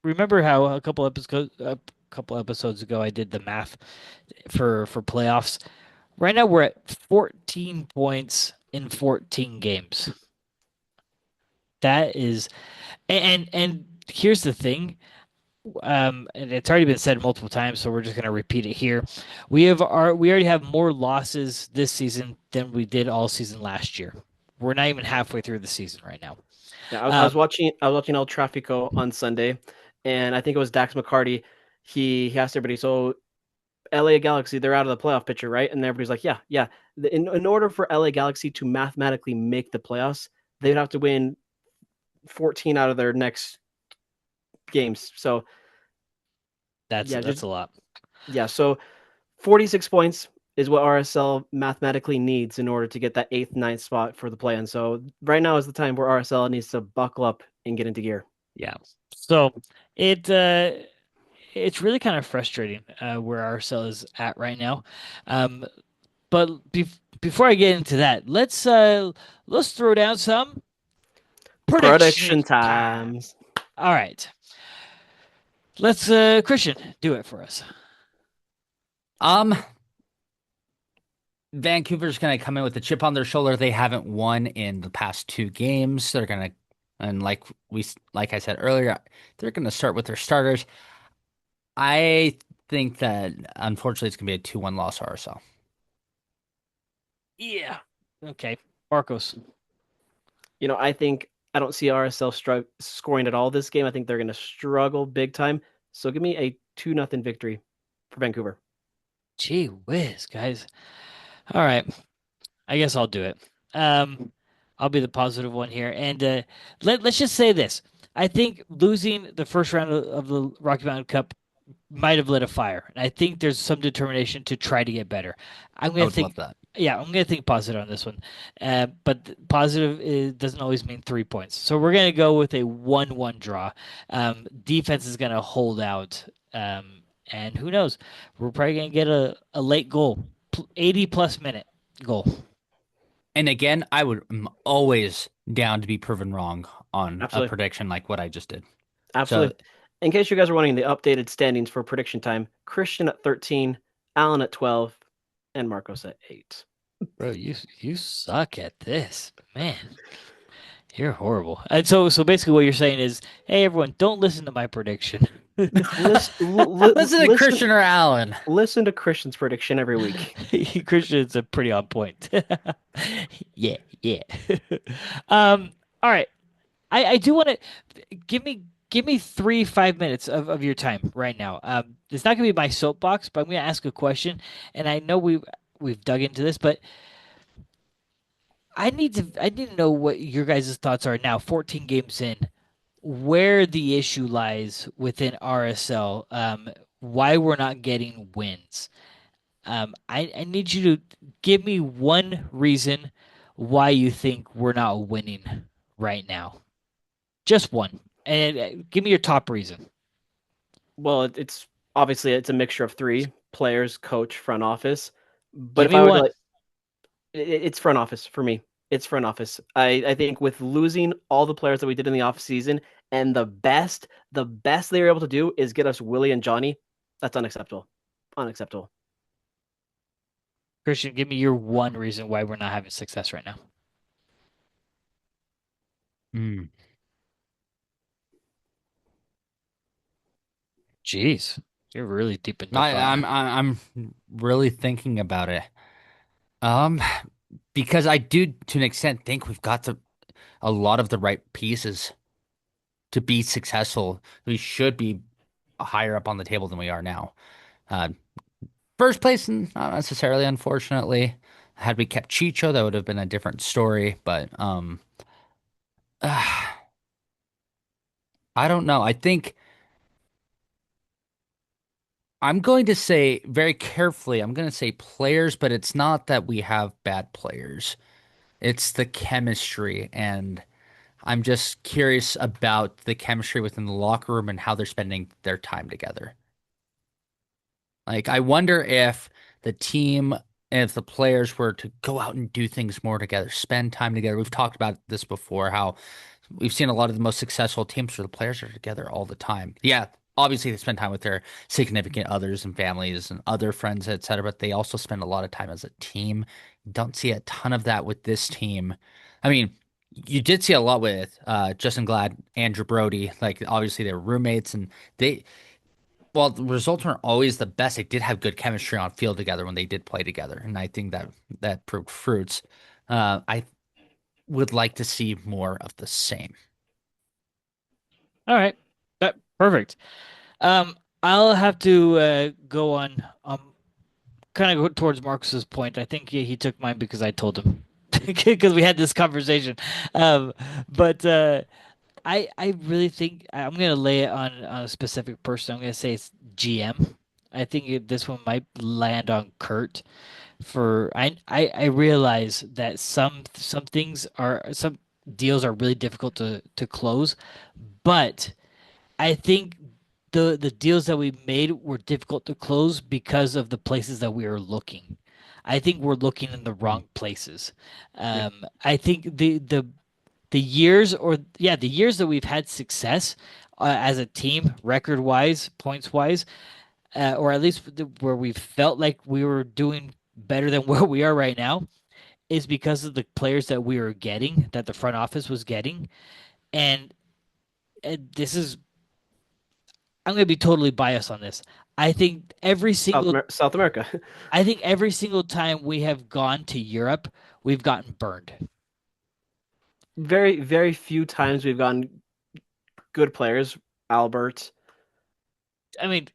remember how a couple episodes ago I did the math for playoffs. Right now we're at 14 points in 14 games. That is and here's the thing. And it's already been said multiple times, so we're just going to repeat it here. We already have more losses this season than we did all season last year. We're not even halfway through the season right now. Yeah, Um, I was watching El Trafico on Sunday, and I think it was Dax McCarty. He asked everybody, so LA Galaxy, they're out of the playoff picture, right? And everybody's like, yeah, yeah. In order for LA Galaxy to mathematically make the playoffs, they'd have to win 14 out of their next games. So that's yeah, that's a lot. so 46 points is what RSL mathematically needs in order to get that eighth, ninth spot for the play-in. So right now is the time where RSL needs to buckle up and get into gear. Yeah. So it it's really kind of frustrating where our cell is at right now. Um, but before I get into that, let's throw down some prediction Prediction time. times. All right. Let's Christian, do it for us. Um, Vancouver's gonna come in with a chip on their shoulder. They haven't won in the past two games. They're gonna, and like I said earlier, they're gonna start with their starters. I think that unfortunately it's gonna be a 2-1 loss RSL. Yeah. Okay. Marcos. I think I don't see RSL scoring at all this game. I think they're going to struggle big time. So give me a 2-0 victory for Vancouver. Gee whiz, guys. All right. I guess I'll do it. Um, I'll be the positive one here. And let's just say this. I think losing the first round of the Rocky Mountain Cup might have lit a fire. And I think there's some determination to try to get better. I'm I gonna would love think, that. yeah, I'm gonna think positive on this one. But positive doesn't always mean 3 points. So we're gonna go with a 1-1 draw. Defense is gonna hold out. And who knows? We're probably gonna get a late goal, 80 plus minute goal. And again, I'm always down to be proven wrong on a Absolutely. prediction like what I just did. So, Absolutely. In case you guys are wanting the updated standings for prediction time, Christian at 13, Alan at 12, and Marcos at 8. Bro, you suck at this, man. You're horrible. And so basically, what you're saying is, hey, everyone, don't listen to my prediction. listen to Christian or Allen. Listen to Christian's prediction every week. Christian's a pretty on point. Yeah, yeah. um, all right. I do want to give me 3 5 minutes of your time right now. It's not gonna be my soapbox, but I'm gonna ask a question, and I know we've dug into this, but I need to know what your guys' thoughts are now, 14 games in. where the issue lies within RSL, why we're not getting wins. I need you to give me one reason why you think we're not winning right now. Just one. And give me your top reason. Well, it's obviously it's a mixture of three: players, coach, front office. But Give if me I were to one. like, it's front office for me. It's front office. I think with losing all the players that we did in the off season, and the best they were able to do is get us Willie and Johnny. That's unacceptable. Unacceptable. Christian, give me your one reason why we're not having success right now. Mm. Jeez, you're really deep into I, thought. I'm really thinking about it. Um, because I do, to an extent, think we've got a lot of the right pieces to be successful. We should be higher up on the table than we are now. Uh, First place, not necessarily, unfortunately. Had we kept Chicho, that would have been a different story. But I don't know. I think I'm going to say very carefully. I'm going to say players, but it's not that we have bad players. It's the chemistry, and I'm just curious about the chemistry within the locker room and how they're spending their time together. Like, I wonder if the team, if the players were to go out and do things more together, spend time together. We've talked about this before, how we've seen a lot of the most successful teams where the players are together all the time. Yeah, obviously they spend time with their significant others and families and other friends, etc., but they also spend a lot of time as a team. Don't see a ton of that with this team. I mean, you did see a lot with Justin Glad, Andrew Brody. Like, obviously they were roommates, and they well, the results weren't always the best. They did have good chemistry on field together when they did play together, and I think that proved fruits. I would like to see more of the same. All right, that perfect. I'll have to go on kind of go towards Marcus's point. I think he took mine because I told him because we had this conversation. Um, but I really think I'm gonna lay it on a specific person. I'm gonna say it's GM. I think this one might land on Kurt. For I realize that some things are some deals are really difficult to close, but I think the deals that we made were difficult to close because of the places that we were looking. I think we're looking in the Mm. wrong places. Agree. I think the years or yeah the years that we've had success as a team, record wise, points wise, or at least where we felt like we were doing better than where we are right now, is because of the players that we were getting, that the front office was getting, and, and this is I'm going to be totally biased on this. I think every single South America. I think every single time we have gone to Europe, we've gotten burned. Very, very few times we've gotten good players. Albert. I mean,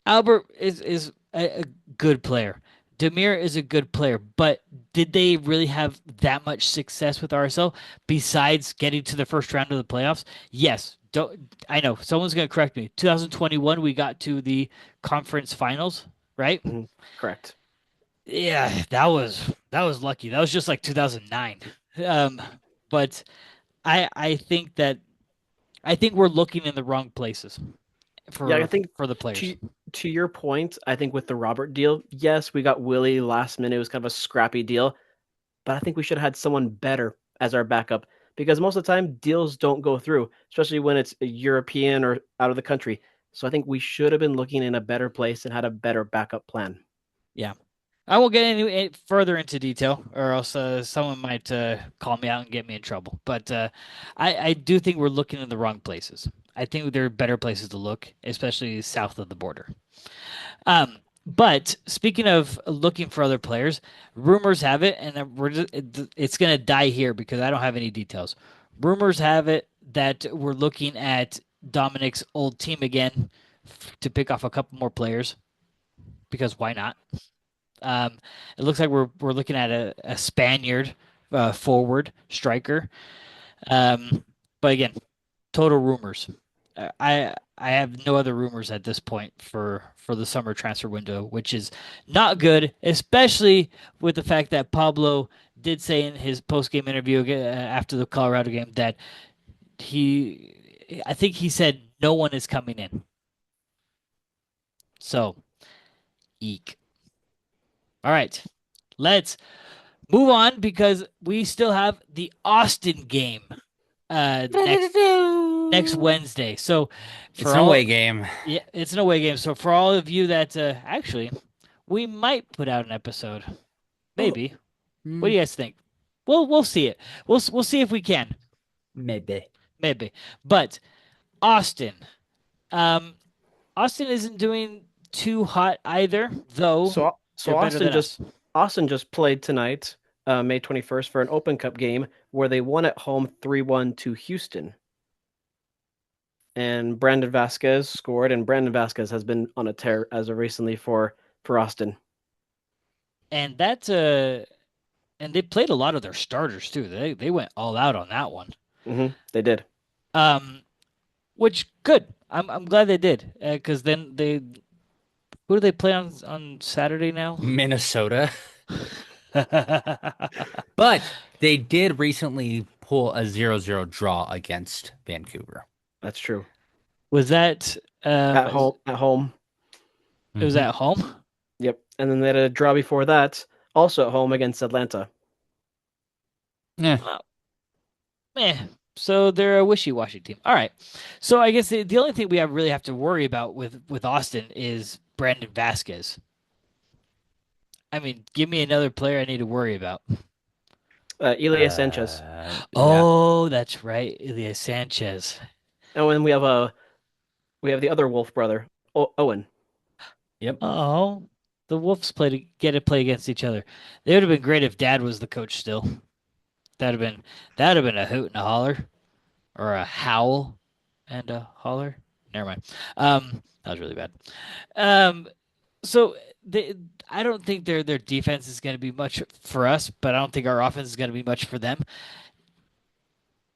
Albert is a good player. Demir is a good player, but did they really have that much success with RSL besides getting to the first round of the playoffs? Yes. Don't I know someone's going to correct me. 2021 we got to the conference finals, right? Mhm. Correct. Yeah, that was lucky. That was just like 2009. Um, but I think we're looking in the wrong places Yeah, I for think for the players. to to your point, I think with the Robert deal, yes, we got Willie last minute. It was kind of a scrappy deal, but I think we should have had someone better as our backup because most of the time deals don't go through, especially when it's a European or out of the country. So I think we should have been looking in a better place and had a better backup plan. Yeah. I won't get any further into detail, or else someone might call me out and get me in trouble. But I do think we're looking in the wrong places. I think there are better places to look, especially south of the border. But speaking of looking for other players, rumors have it, and it's going to die here because I don't have any details. Rumors have it that we're looking at Dominic's old team again to pick off a couple more players because why not? Um, it looks like we're looking at a Spaniard forward striker. Um, but again, total rumors. I have no other rumors at this point for the summer transfer window, which is not good, especially with the fact that Pablo did say in his post game interview after the Colorado game that I think he said no one is coming in. So, eek. All right, let's move on because we still have the Austin game next Wednesday. So, It's for an all away game. yeah, it's an away game. So for all of you that actually, we might put out an episode. Oh, Maybe. What do mm, you guys think? We'll see it. We'll see if we can. maybe. Maybe. But Austin, um, Austin isn't doing too hot either, though So they're better than us. Austin just played tonight, May 21st, for an Open Cup game where they won at home 3-1 to Houston. And Brandon Vasquez scored, and Brandon Vasquez has been on a tear as of recently for Austin. And that's and they played a lot of their starters too. They went all out on that one. They did. Um, which good. I'm glad they did because then they who do they play on Saturday now? Minnesota. But they did recently pull a 0-0 draw against Vancouver. That's true. Was that At home, at home. it was Mhm. at home? Yep. And then they had a draw before that, also at home against Atlanta. Yeah. Well, meh. So they're a wishy-washy team. All right. So I guess the only thing we really have to worry about with Austin is Brandon Vasquez. I mean, give me another player I need to worry about. Elias Sanchez. Yeah. Oh, that's right, Elias Sanchez. And when we have the other Wolf brother, Owen. Yep. Oh, the Wolves get to play against each other. It would have been great if Dad was the coach still. That'd have been a hoot and a holler, or a howl and a holler. Never mind. That was really bad. Um, so they, I don't think their defense is going to be much for us, but I don't think our offense is going to be much for them.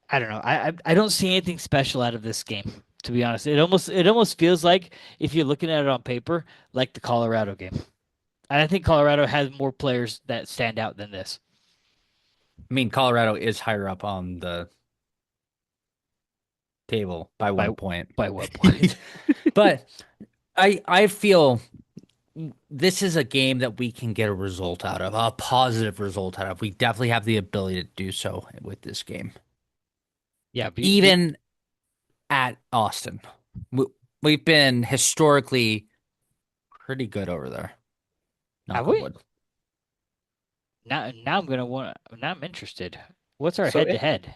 I don't know. I don't see anything special out of this game. To be honest, it almost feels like if you're looking at it on paper, like the Colorado game. And I think Colorado has more players that stand out than this. I mean, Colorado is higher up on the table by By 1 point. by what point? But I feel this is a game that we can get a result out of, a positive result out of. We definitely have the ability to do so with this game. Yeah, Even at Austin. We, we've been historically pretty good over there. have Knock on we? wood. Now I'm gonna want. Now I'm interested. What's our So head to head?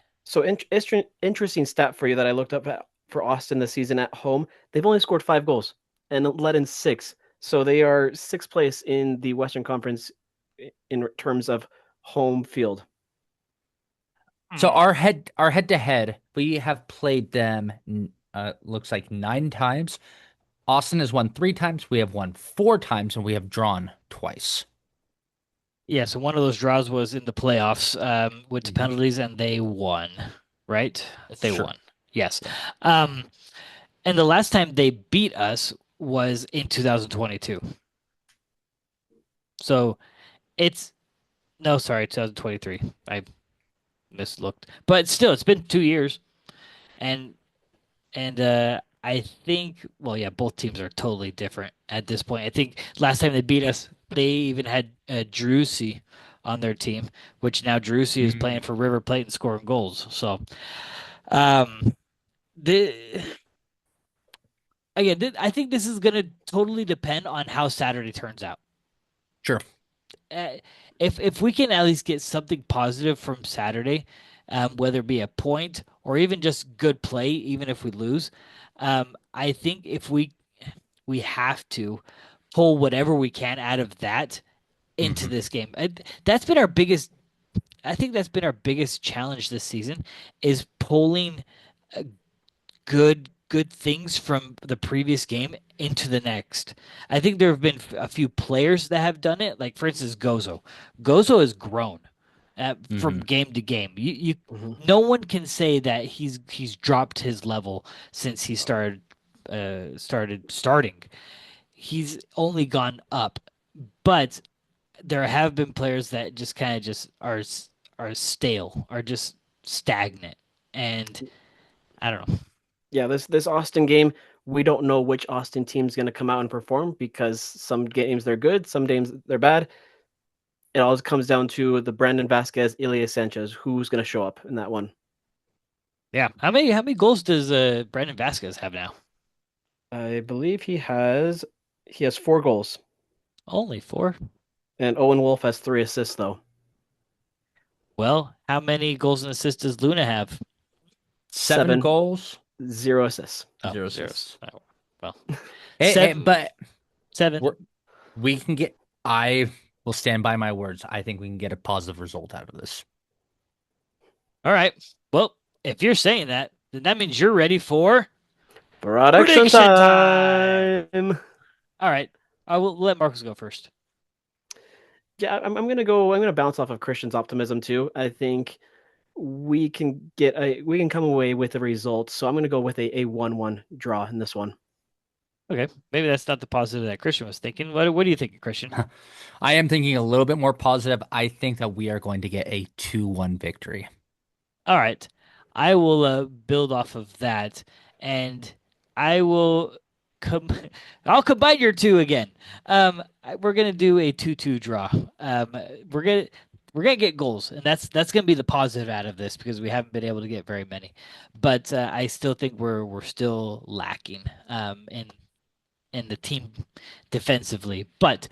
interesting stat for you that I looked up for Austin this season at home. They've only scored 5 goals and let in 6. So they are sixth place in the Western Conference in terms of home field. So our head to head, we have played them looks like 9 times. Austin has won 3 times, we have won 4 times, and we have drawn twice. Yeah, so one of those draws was in the playoffs, with Mhm. penalties, and they won, right? They Sure. won. Yes. Um, and the last time they beat us was in 2022. So it's no, sorry, 2023. I mislooked. But still, it's been 2 years, and I think, well, yeah, both teams are totally different at this point. I think last time they beat us, they even had Drusy on their team, which now Drusy is playing Mm. for River Plate and scoring goals. So, um, the again, I think this is going to totally depend on how Saturday turns out. Sure. uh, if we can at least get something positive from Saturday, whether it be a point or even just good play, even if we lose, I think if we have to pull whatever we can out of that into Hmm. this game. That's been our biggest. I think that's been our biggest challenge this season is pulling uh, good things from the previous game into the next. I think there have been a few players that have done it. Like for instance, Gozo. Gozo has grown, from Hmm. game to game. You Mhm. no one can say that he's dropped his level since he starting. He's only gone up, but there have been players that just kind of just are stale, are just stagnant, and I don't know. Yeah, this Austin game, we don't know which Austin team's going to come out and perform because some games they're good, some games they're bad. It all comes down to the Brandon Vasquez, Ilya Sanchez, who's going to show up in that one. Yeah, how many goals does Brandon Vasquez have now? I believe he has 4 goals, Only four. and Owen Wolf has 3 assists though. Well, how many goals and assists does Luna have? 7, Goals, 0 assists. Oh, zero zeros. assists. Oh, well, seven, But seven. we're, we can get. I will stand by my words. I think we can get a positive result out of this. All right. Well, if you're saying that, then that means you're ready for Production prediction time. time. All right. I will let Marcus go first. Yeah, I'm gonna go. I'm gonna bounce off of Christian's optimism too. I think we can come away with a result. So I'm gonna go with a 1-1 draw in this one. Okay. Maybe that's not the positive that Christian was thinking. What do you think, Christian? I am thinking a little bit more positive. I think that we are going to get a 2-1 victory. All right. I will build off of that, and I will com I'll combine your two again. We're gonna do a 2-2 draw. Um, we're gonna we're gonna get goals, and that's gonna be the positive out of this because we haven't been able to get very many. But I still think we're still lacking in the team defensively. But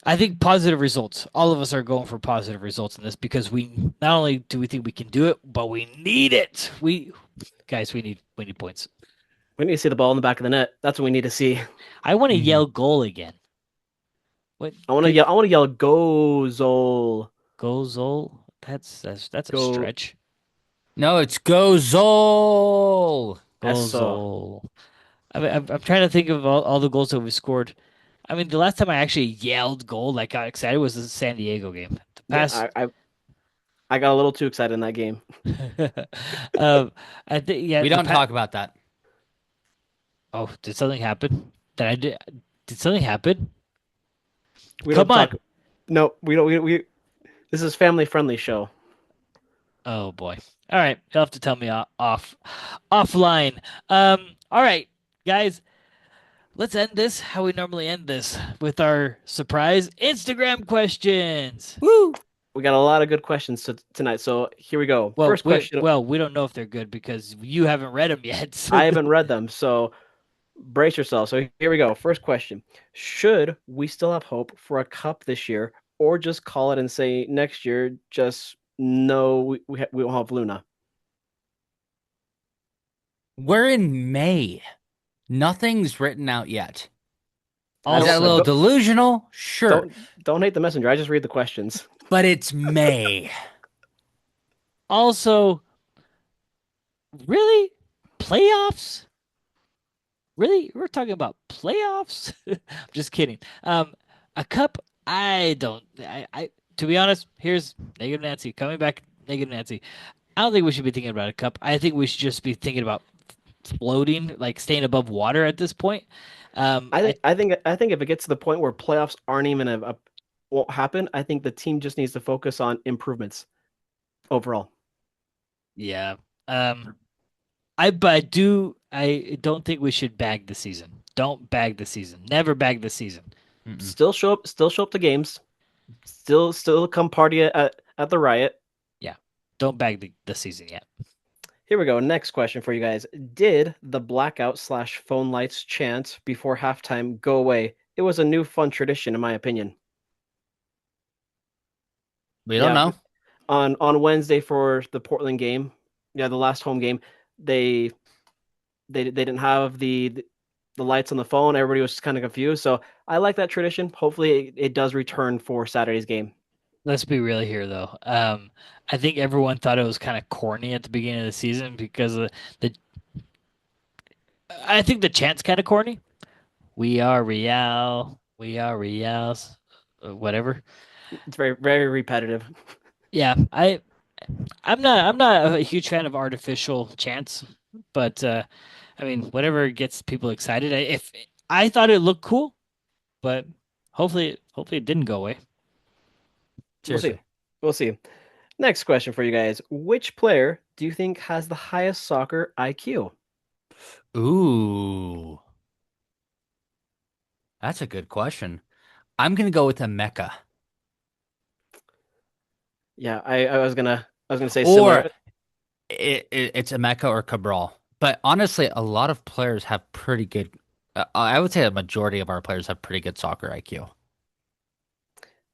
I think positive results. All of us are going for positive results in this because we not only do we think we can do it, but we need it. We guys, we need points. We need to see the ball in the back of the net. That's what we need to see. I want to Mhm. yell goal again. What I want to did yell. I want to yell, "Go Zol! goal Zol? That's a Go stretch. No, it's go Zol. Goal Eso!" Zol. I'm trying to think of all the goals that we scored. I mean, the last time I actually yelled goal, like got excited, was the San Diego game. The Yeah, past, I got a little too excited in that game. um, I think yeah, We the don't past. talk about that. Oh, did something happen? Did I did? Did something happen? We Come don't on. talk. No, we don't. We This is family friendly show. Oh boy. All right, you'll have to tell me offline. All right, guys, let's end this how we normally end this with our surprise Instagram questions. Woo! We got a lot of good questions tonight. So here we go. Well, First question. we don't know if they're good because you haven't read them yet. So I haven't read them, so brace yourself. So here we go. First question. Should we still have hope for a cup this year, or just call it and say next year, just no, we won't have Luna? We're in May. Nothing's written out yet. I Is don't that a little also, don't delusional? Sure, don't, don't hate the messenger. I just read the questions. but it's May. also, really, playoffs? Really? We're talking about playoffs? I'm just kidding. A cup, I don't I to be honest, here's negative Nancy coming back negative Nancy. I don't think we should be thinking about a cup. I think we should just be thinking about floating, like staying above water at this point. I I think if it gets to the point where playoffs aren't even won't happen, I think the team just needs to focus on improvements overall. yeah. Um I don't think we should bag the season. Don't bag the season. Never bag the season. Mm-mm. Still show up to games. Still come party at the riot. Yeah. Don't bag the season yet. Here we go. Next question for you guys. Did the blackout/phone lights chant before halftime go away? It was a new fun tradition, in my opinion. We don't Yeah, know. on Wednesday for the Portland game, yeah, the last home game, they they didn't have the lights on the phone. Everybody was kind of confused. So I like that tradition. Hopefully, it does return for Saturday's game. Let's be real here, though. I think everyone thought it was kind of corny at the beginning of the season because of the. I think the chant's kind of corny. We are Real. We are Reals. Whatever. It's very repetitive. Yeah, I'm not a huge fan of artificial chance, but I mean, whatever gets people excited. If I thought it looked cool, but hopefully it didn't go away. We'll see. Seriously. We'll see. Next question for you guys. Which player do you think has the highest soccer IQ? Ooh, that's a good question. I'm gonna go with a Mecca. Yeah, I was gonna say Or similar. it's a Mecca or Cabral. But honestly, a lot of players have pretty good. I would say a majority of our players have pretty good soccer IQ.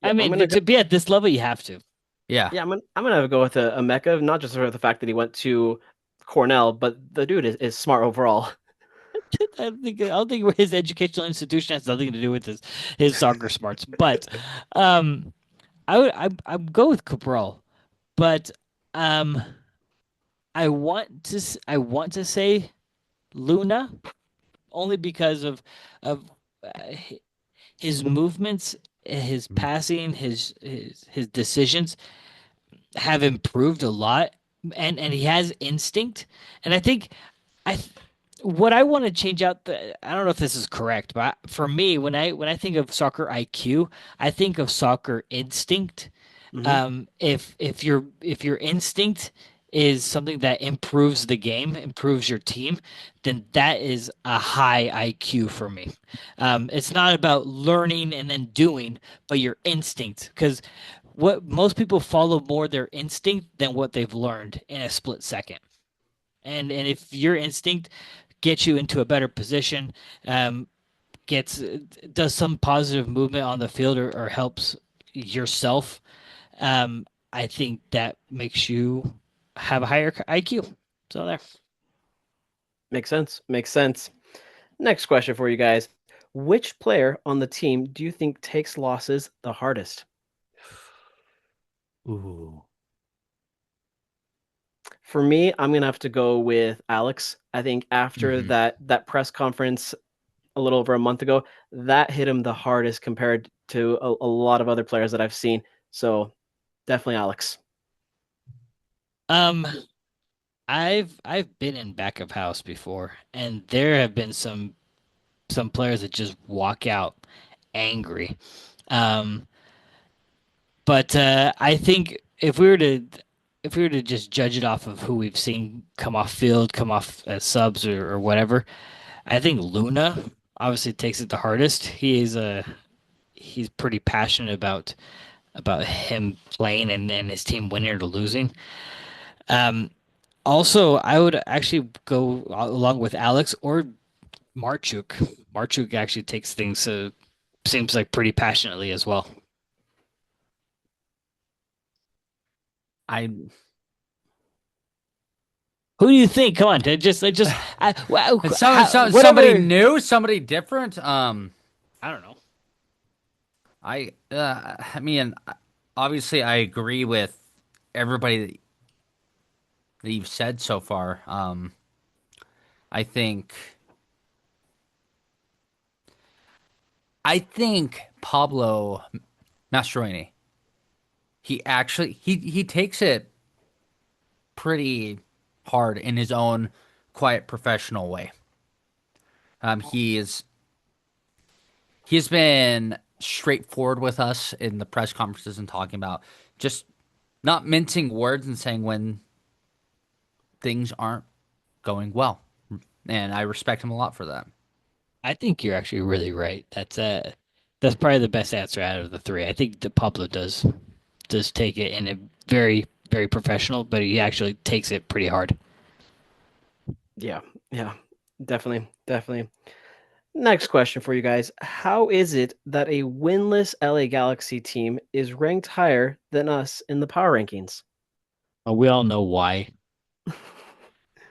I Yep, I'm mean, gonna go. to be at this level, you have to. Yeah, Yeah, I'm gonna go with a Mecca, not just for the fact that he went to Cornell, but the dude is smart overall. I don't think his educational institution has nothing to do with his soccer smarts. But um, I go with Cabral, but um, I want to say Luna only because of uh, his movements, his passing, his decisions have improved a lot, and he has instinct, and I think I what I want to change out I don't know if this is correct, but for me when I think of soccer IQ, I think of soccer instinct. Hmm. If your instinct is something that improves the game, improves your team, then that is a high IQ for me. It's not about learning and then doing, but your instinct. Because what most people follow more their instinct than what they've learned in a split second. And if your instinct gets you into a better position, um, gets does some positive movement on the field or helps yourself, I think that makes you have a higher IQ. So there. Makes sense. Makes sense. Next question for you guys. Which player on the team do you think takes losses the hardest? ooh. For me, I'm gonna have to go with Alex. I think after Hmm. that press conference a little over a month ago, that hit him the hardest compared to a lot of other players that I've seen. So definitely Alex. Um, I've been in back of house before, and there have been some players that just walk out angry. Um, but I think if we were to just judge it off of who we've seen come off field, come off as subs or whatever, I think Luna obviously takes it the hardest. He's pretty passionate about him playing and his team winning or losing. Um, Also, I would actually go along with Alex or Marchuk. Marchuk actually takes things seems like pretty passionately as well. I Who do you think? Come on, just wow, and somebody whatever. new, somebody different. I don't know. I mean, obviously, I agree with everybody that you've said so far. I think, I think Pablo Mastroeni, he takes it pretty hard in his own quiet professional way. He is he's been straightforward with us in the press conferences and talking about just not mincing words and saying when things aren't going well. And I respect him a lot for that. I think you're actually really right. That's probably the best answer out of the three. I think that Pablo does take it in a very professional, but he actually takes it pretty hard. Yeah, yeah, definitely, definitely. Next question for you guys. How is it that a winless LA Galaxy team is ranked higher than us in the power rankings? We all know why.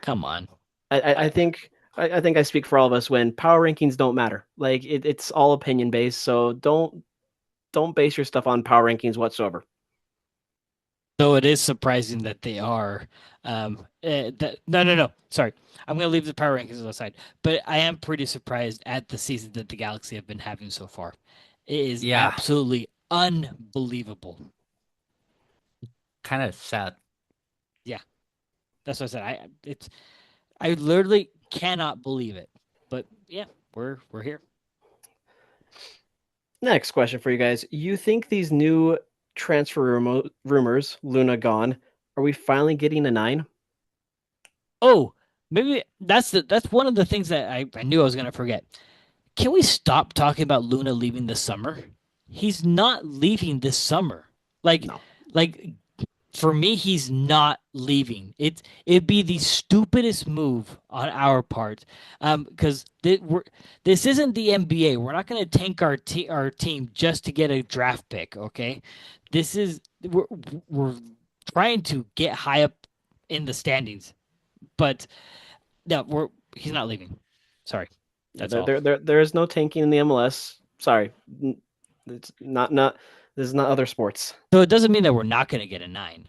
Come on. I, I, I, I think I think I speak for all of us when power rankings don't matter. Like it's all opinion based, so don't base your stuff on power rankings whatsoever. So it is surprising that they are. No. Sorry, I'm going to leave the power rankings aside. But I am pretty surprised at the season that the Galaxy have been having so far. It is Yeah. absolutely unbelievable. kind of sad. Yeah, that's what I said. I literally cannot believe it. But yeah, we're here. Next question for you guys. You think these new transfer rumors, Luna gone, are we finally getting a nine? Oh, maybe that's one of the things that I knew I was gonna forget. Can we stop talking about Luna leaving this summer? He's not leaving this summer. Like No. like for me, he's not leaving. It'd be the stupidest move on our part, because this isn't the NBA. We're not going to tank our team just to get a draft pick. Okay, this is we're trying to get high up in the standings, but no, we're he's not leaving. Sorry, Yeah, that's all. there is no tanking in the MLS. Sorry. It's not this is not other sports. So it doesn't mean that we're not going to get a nine,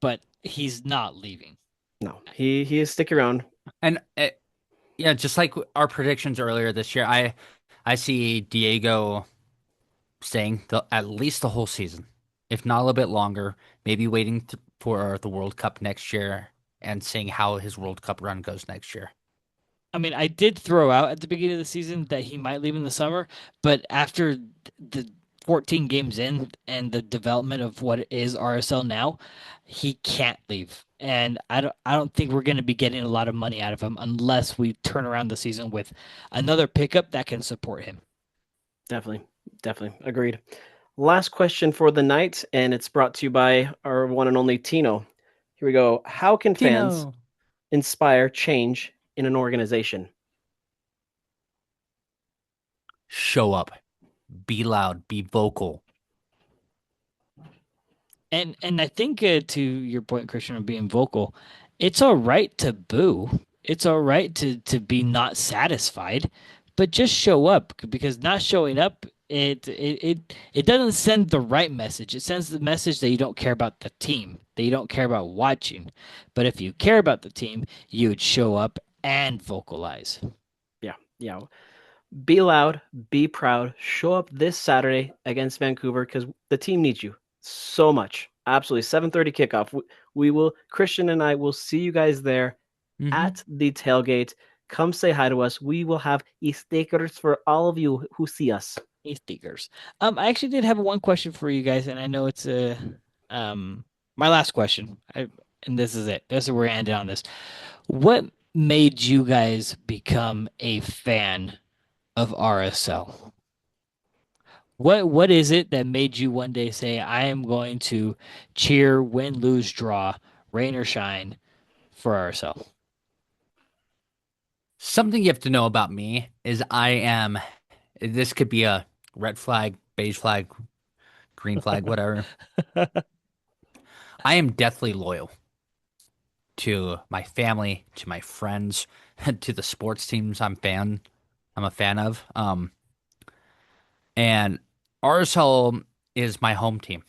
but he's not leaving. No. He is stick around. And yeah, just like our predictions earlier this year, I see Diego staying at least the whole season, if not a little bit longer. Maybe waiting for the World Cup next year and seeing how his World Cup run goes next year. I mean, I did throw out at the beginning of the season that he might leave in the summer, but after the 14 games in and the development of what is RSL now, he can't leave. And I don't think we're going to be getting a lot of money out of him unless we turn around the season with another pickup that can support him. Definitely. Definitely. Agreed. Last question for the night, and it's brought to you by our one and only Tino. Here we go. How can fans Tino, inspire change in an organization? show up, be loud, be vocal. And I think to your point, Christian, of being vocal, it's all right to boo. It's all right to be not satisfied, but just show up because not showing up it doesn't send the right message. It sends the message that you don't care about the team, that you don't care about watching. But if you care about the team, you would show up and vocalize. Yeah. Yeah. Be loud, be proud, show up this Saturday against Vancouver because the team needs you so much. Absolutely. 7:30 kickoff. We will Christian and I will see you guys there Hmm. at the tailgate. Come say hi to us. We will have stickers for all of you who see us. Hey, stickers. I actually did have one question for you guys, and I know it's um my last question. And this is it. This is where we're ending on this. What made you guys become a fan of RSL? What is it that made you one day say, I am going to cheer, win, lose, draw, rain or shine for RSL? Something you have to know about me is this could be a red flag, beige flag, green flag, whatever. I am deathly loyal to my family, to my friends, to the sports teams I'm a fan of. And RSL is my home team.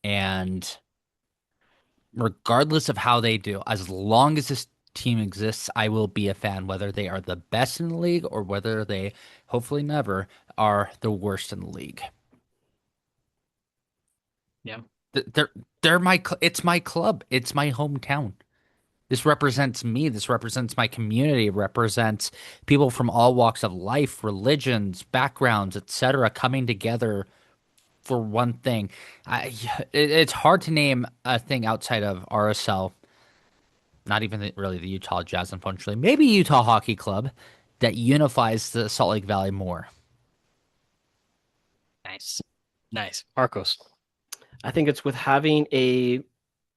And regardless of how they do, as long as this team exists, I will be a fan, whether they are the best in the league or whether they, hopefully never, are the worst in the league. Yeah. They're it's my club. It's my hometown. This represents me. This represents my community. It represents people from all walks of life, religions, backgrounds, etc., coming together for one thing. I, it's hard to name a thing outside of RSL, not even really the Utah Jazz, unfortunately. Maybe Utah Hockey Club that unifies the Salt Lake Valley more. Nice. Nice. Marcos. I think it's with having a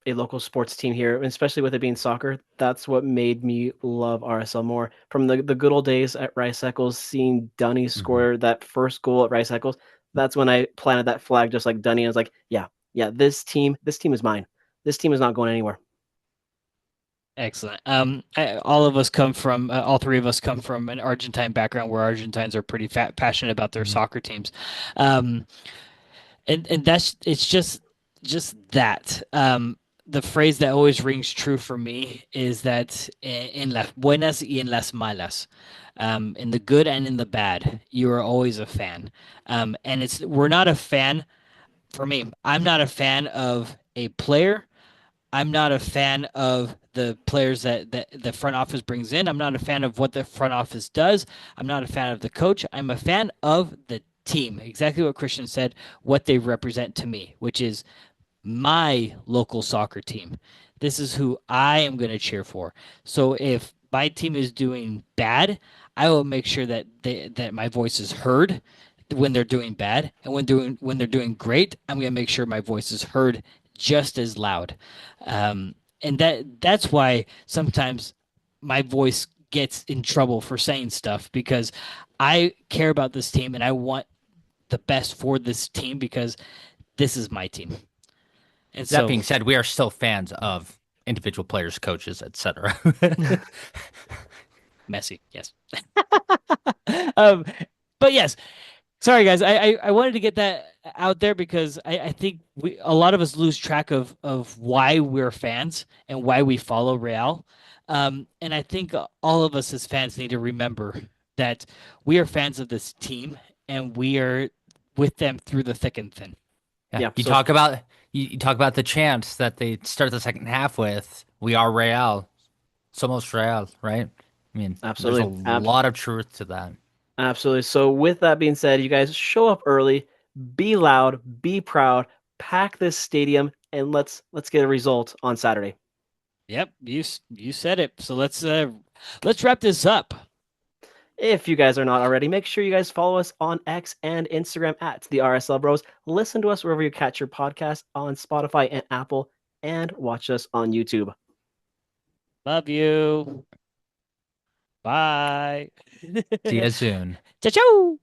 local sports team here, especially with it being soccer. That's what made me love RSL more. From the good old days at Rice Eccles, seeing Dunny Hmm. score that first goal at Rice Eccles, that's when I planted that flag just like Dunny. I was like, yeah, yeah, this team is mine. This team is not going anywhere. Excellent. All three of us come from an Argentine background where Argentines are pretty passionate about their Hmm. soccer teams. Um, and that's it's just that. The phrase that always rings true for me is that in las buenas y en las malas, in the good and in the bad, you are always a fan. And we're not a fan for me, I'm not a fan of a player. I'm not a fan of the players that the front office brings in. I'm not a fan of what the front office does. I'm not a fan of the coach. I'm a fan of the team. Exactly what Christian said, what they represent to me, which is my local soccer team. This is who I am going to cheer for. So if my team is doing bad, I will make sure that my voice is heard when they're doing bad, and when they're doing great, I'm going to make sure my voice is heard just as loud. And that's why sometimes my voice gets in trouble for saying stuff because I care about this team and I want the best for this team because this is my team. And That so being said, we are still fans of individual players, coaches, etc. messy, yes. um, but yes, sorry guys. I wanted to get that out there because I think a lot of us lose track of why we're fans and why we follow Real. And I think all of us as fans need to remember that we are fans of this team and we are with them through the thick and thin. Yeah, Yeah. you So talk about you talk about the chants that they start the second half with. We are Real, somos Real, right? I mean, there's a absolutely. lot of truth to that. Absolutely. So with that being said, you guys show up early, be loud, be proud, pack this stadium, and let's get a result on Saturday. Yep, you said it. So let's wrap this up. If you guys are not already, make sure you guys follow us on X and Instagram at the RSL Bros. Listen to us wherever you catch your podcast on Spotify and Apple, and watch us on YouTube. Love you. Bye. See you soon. Ciao, ciao.